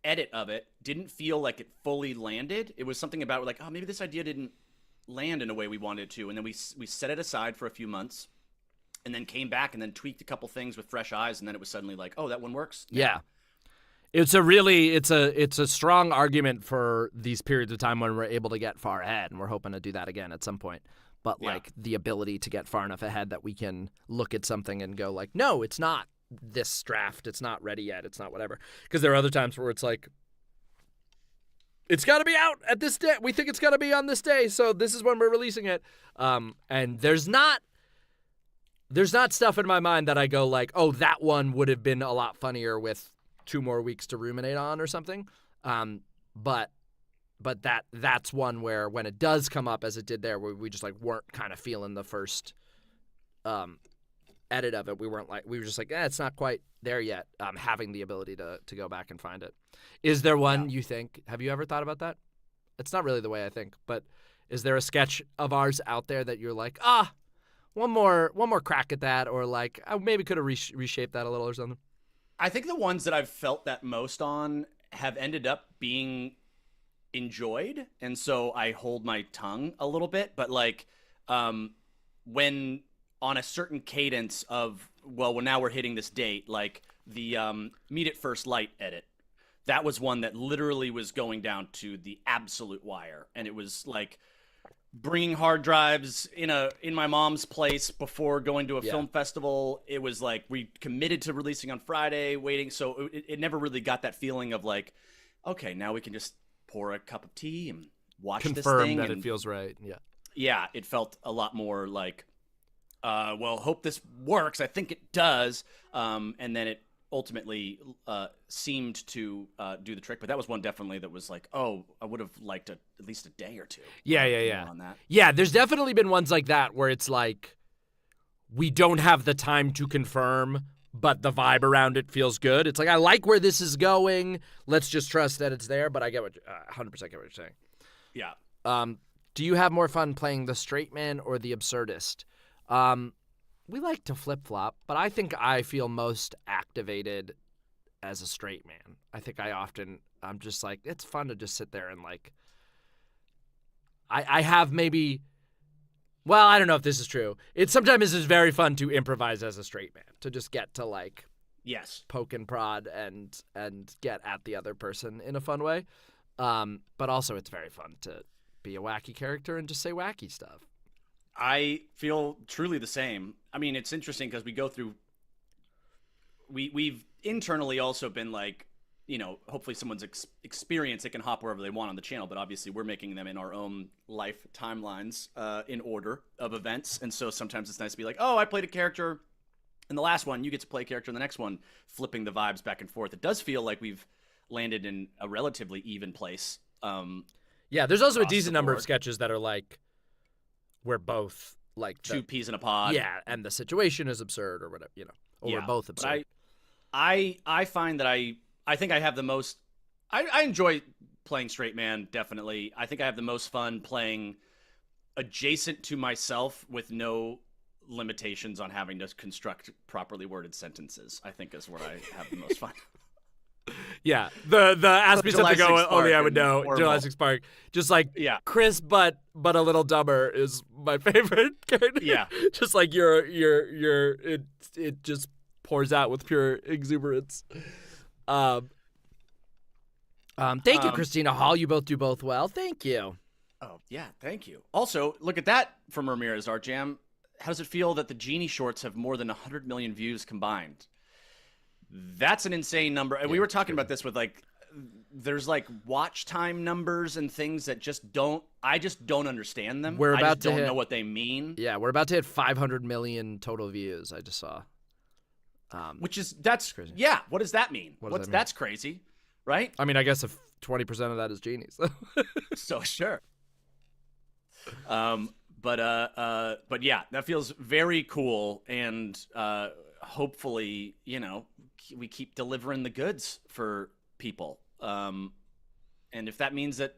edit of it didn't feel like it fully landed. It was something about like, oh, maybe this idea didn't land in a way we wanted to, and then we set it aside for a few months. And then came back and then tweaked a couple things with fresh eyes, and then it was suddenly like, oh, that one works. Yeah. It's a strong argument for these periods of time when we're able to get far ahead, and we're hoping to do that again at some point. But like the ability to get far enough ahead that we can look at something and go like, no, it's not this draft, it's not ready yet, it's not whatever. Because there are other times where it's like, it's got to be out at this day. We think it's got to be on this day, so this is when we're releasing it. And there's not stuff in my mind that I go like, oh, that one would have been a lot funnier with 2 more weeks to ruminate on or something. But that's one where when it does come up as it did there, where we just like weren't kind of feeling the first edit of it. We were just like, it's not quite there yet. Having the ability to go back and find it. Is there one you think? Have you ever thought about that? It's not really the way I think, but is there a sketch of ours out there that you're like, one more crack at that, or like I maybe could have reshaped that a little or something? I think the ones that I've felt that most on have ended up being enjoyed, and so I hold my tongue a little bit. But like, when on a certain cadence of, well, now we're hitting this date, like the meet at first light edit. That was one that literally was going down to the absolute wire, and it was like bringing hard drives in my mom's place before going to a film festival. It was like we committed to releasing on Friday, waiting. So it never really got that feeling of like, okay, now we can just pour a cup of tea and watch this thing. Confirm that it feels right. Yeah. Yeah, it felt a lot more like, well, hope this works. I think it does. And then it ultimately seemed to do the trick. But that was one definitely that was like, oh, I would have liked at least a day or two. Yeah. On that. Yeah, there's definitely been ones like that where it's like, we don't have the time to confirm, but the vibe around it feels good. It's like, I like where this is going. Let's just trust that it's there. But I get 100% get what you're saying. Yeah. Do you have more fun playing the straight man or the absurdist? We like to flip-flop, but I think I feel most activated as a straight man. I think I'm just like, it's fun to just sit there and like, I have maybe, well, I don't know if this is true. Sometimes it's very fun to improvise as a straight man, to just get to like, yes, poke and prod and get at the other person in a fun way. But also it's very fun to be a wacky character and just say wacky stuff. I feel truly the same. I mean, it's interesting because we go through. We've internally also been like, hopefully someone's experience, they can hop wherever they want on the channel, but obviously we're making them in our own life timelines in order of events. And so sometimes it's nice to be like, oh, I played a character in the last one, you get to play a character in the next one, flipping the vibes back and forth. It does feel like we've landed in a relatively even place. Yeah, there's also a decent number of sketches that are like, we're both like two peas in a pod. Yeah, and the situation is absurd or whatever, or we're both absurd. But I find that I think I have the most. I enjoy playing straight man, definitely. I think I have the most fun playing adjacent to myself with no limitations on having to construct properly worded sentences. I think is where I have the most fun. Yeah, the ask me something only I would know. July 6th Spark, just like Chris, but a little dumber is my favorite character. Yeah, just like it just pours out with pure exuberance. Thank you, Christina Hall. You both do both well. Thank you. Oh yeah, thank you. Also, look at that from Ramirez Art Jam. How does it feel that the Genie shorts have more than 100 million views combined? That's an insane number. And we were talking about this with like, there's like watch time numbers and things that I just don't understand them. I just don't know what they mean. Yeah, we're about to hit 500 million total views. I just saw. That's crazy. Yeah. What does that mean? That's crazy, right? I mean, I guess if 20% of that is Genies. So sure. But yeah, that feels very cool. And, hopefully, we keep delivering the goods for people. And if that means that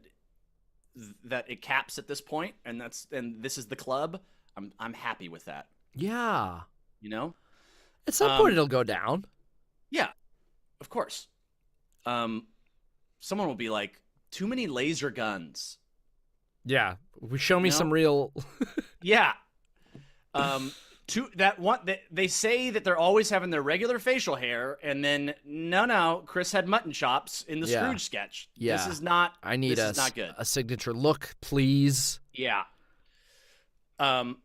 it caps at this point and this is the club, I'm happy with that. Yeah. At some point it'll go down. Yeah, of course. Someone will be like, too many laser guns. Yeah. Show me some real. Yeah. They say that they're always having their regular facial hair, and then no, Chris had mutton chops in the Scrooge sketch. Yeah. This is not. I need this is not good. A signature look, please. Yeah. That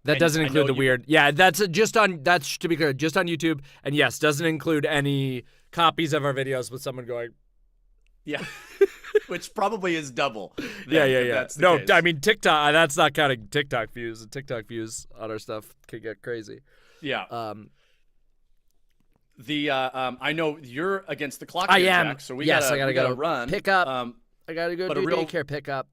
doesn't include the weird. Yeah, that's to be clear, just on YouTube, and yes, doesn't include any copies of our videos with someone going. Yeah. Which probably is double. Yeah. No, case. I mean TikTok. That's not counting TikTok views. And TikTok views on our stuff can get crazy. Yeah. I know you're against the clock. I am. Jack, so we gotta run. Pick up. I gotta go But do a real- daycare pickup.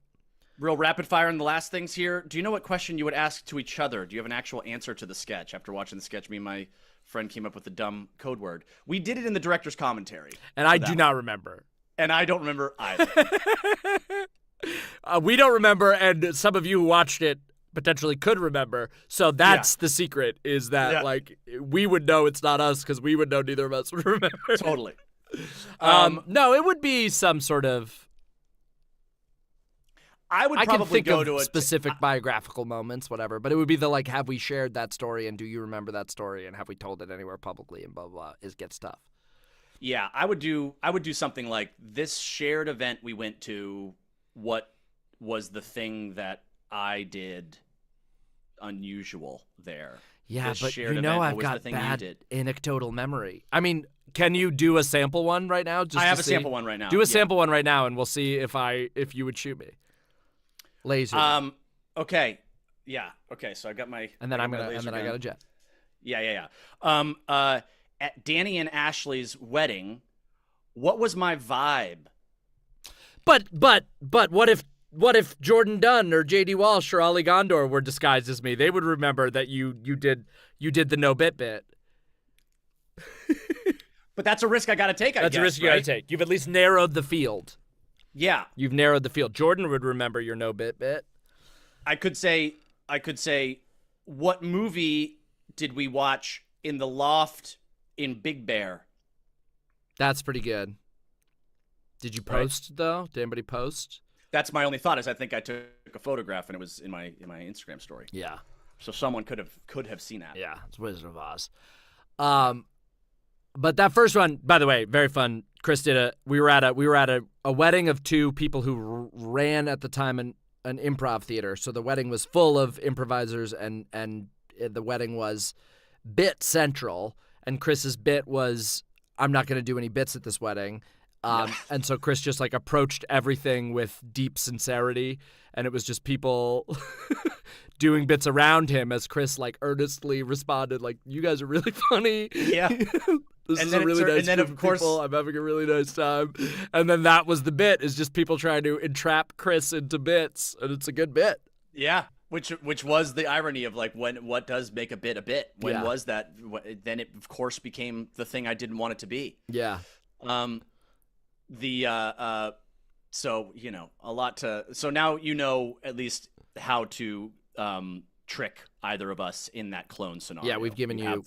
Real rapid fire in the last things here. Do you know what question you would ask to each other? Do you have an actual answer to the sketch? After watching the sketch, me and my friend came up with the dumb code word. We did it in the director's commentary. And I do not remember. And I don't remember either. We don't remember, and some of you who watched it potentially could remember. So that's the secret, is that like we would know it's not us because we would know neither of us would remember. Totally. No, it would be some sort of. I would I probably can think go of to a specific biographical moments, whatever. But it would be the like, have we shared that story, and do you remember that story, and have we told it anywhere publicly, and blah blah. It gets tough. Yeah, I would do something like this shared event we went to. What was the thing that I did unusual there? Yeah, This but shared you know event, I've what was the got thing you bad did? anecdotal memory. I mean, can you do a sample one right now? Just I have to a see? sample one right now. Do a Yeah. sample one right now, and we'll see if you would shoot me. Laser. Okay. Yeah. Okay. So I got my. and then I I'm got my gonna laser and then I gun. got a jet. Yeah. At Danny and Ashley's wedding, what was my vibe? But what if Jordan Dunn or J.D. Walsh or Ali Gondor were disguised as me? They would remember that you did the no bit. But that's a risk I got to take. That's a risk you got to take. You've at least narrowed the field. Yeah. You've narrowed the field. Jordan would remember your no bit. I could say, what movie did we watch in the loft in Big Bear? That's pretty good. Did you post though? Did anybody post? That's my only thought. Is I think I took a photograph and it was in my Instagram story. Yeah. So someone could have seen that. Yeah, it's Wizard of Oz. But that first one, by the way, very fun. Chris did we were at a wedding of two people who ran at the time an improv theater. So the wedding was full of improvisers, and the wedding was bit central. And Chris's bit was, I'm not going to do any bits at this wedding. And so Chris just like approached everything with deep sincerity, and it was just people doing bits around him as Chris like earnestly responded like, "You guys are really funny." Yeah. This is a really nice group of people. I'm having a really nice time. And then that was the bit, is just people trying to entrap Chris into bits, and it's a good bit. Yeah. Which was the irony of like, what does make a bit a bit? When was that? Then it of course became the thing I didn't want it to be. Yeah. So a lot to. So now you know at least how to trick either of us in that clone scenario. Yeah, we've given a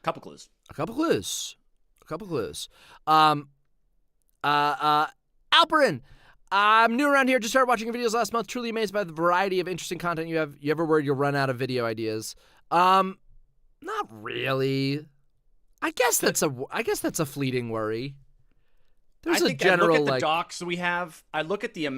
couple clues. A couple clues. Alperin, I'm new around here. Just started watching your videos last month. Truly amazed by the variety of interesting content you have. You ever worried you'll run out of video ideas? Not really. I guess that's a fleeting worry. There's I think a general I look at the like docs we have. I look at the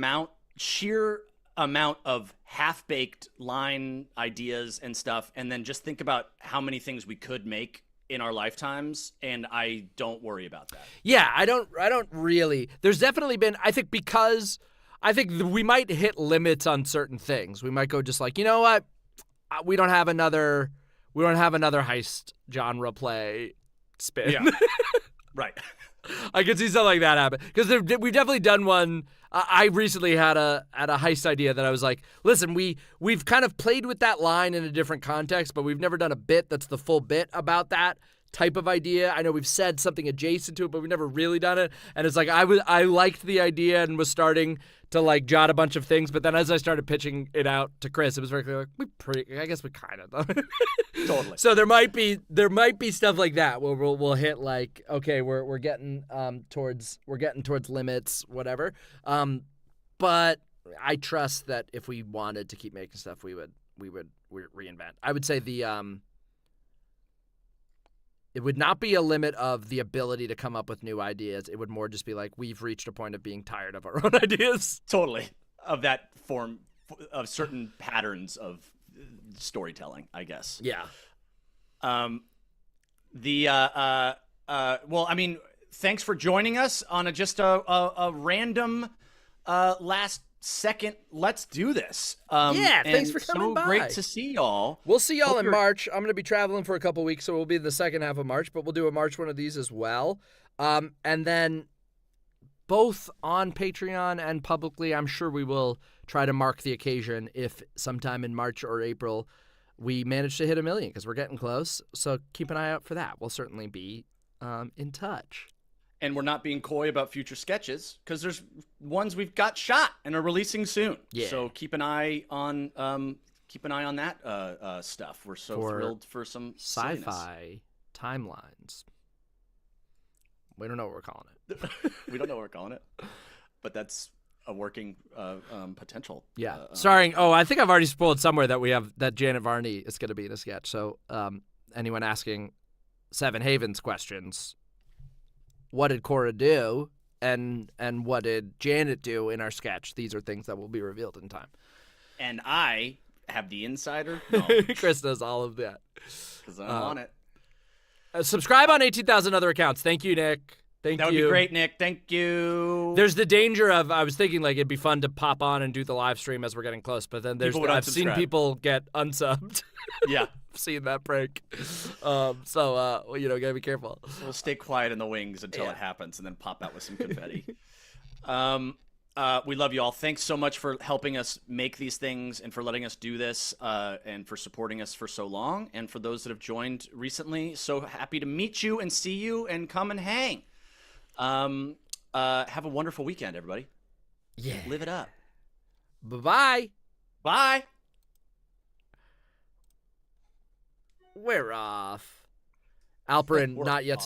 sheer amount of half-baked line ideas and stuff, and then just think about how many things we could make in our lifetimes, and I don't worry about that. Yeah, I don't really. There's definitely been, I think we might hit limits on certain things. We might go just like, you know what? We don't have another heist genre play spin. Yeah. Right. I could see something like that happen, because we've definitely done one. I recently had a heist idea that I was like, listen, we've kind of played with that line in a different context, but we've never done a bit that's the full bit about that type of idea. I know we've said something adjacent to it, but we've never really done it. And it's like I liked the idea and was starting to like jot a bunch of things, but then as I started pitching it out to Chris, it was very clear like I guess we kind of done it. Totally. So there might be stuff like that where we'll hit like, okay, we're getting towards limits, whatever. But I trust that if we wanted to keep making stuff, we would reinvent. I would say it would not be a limit of the ability to come up with new ideas. It would more just be like, we've reached a point of being tired of our own ideas. Totally. Of that form of certain patterns of storytelling, I guess. Yeah. Well, I mean, thanks for joining us on just a random last second. Let's do this. Thanks for coming by. So great to see y'all. We'll see y'all in March. I'm going to be traveling for a couple weeks, so we'll be in the second half of March, but we'll do a March one of these as well. And then both on Patreon and publicly. I'm sure we will try to mark the occasion if sometime in March or April we manage to hit 1 million, because we're getting close. So keep an eye out for that. We'll certainly be in touch. And we're not being coy about future sketches, because there's ones we've got shot and are releasing soon. Yeah. So keep an eye on that stuff. We're so thrilled for some sci-fi timelines. We don't know what we're calling it. We don't know what we're calling it, but that's a working potential. Yeah. Starring. Oh, I think I've already spoiled somewhere that we have that Janet Varney is going to be in a sketch. So anyone asking Seven Havens questions, what did Cora do, and what did Janet do in our sketch? These are things that will be revealed in time. And I have the insider knowledge. Chris does all of that. Because I'm on it. Subscribe on 18,000 other accounts. Thank you, Nick. Thank you. That would be great, Nick. Thank you. There's the danger of, I was thinking like it'd be fun to pop on and do the live stream as we're getting close, but then I've seen people get unsubbed. Yeah. I've seen that prank. So gotta be careful. We'll stay quiet in the wings until it happens and then pop out with some confetti. We love you all. Thanks so much for helping us make these things and for letting us do this and for supporting us for so long. And for those that have joined recently, so happy to meet you and see you and come and hang. Have a wonderful weekend, everybody. Yeah. Live it up. Bye-bye. Bye. We're off. Alperin, not yet.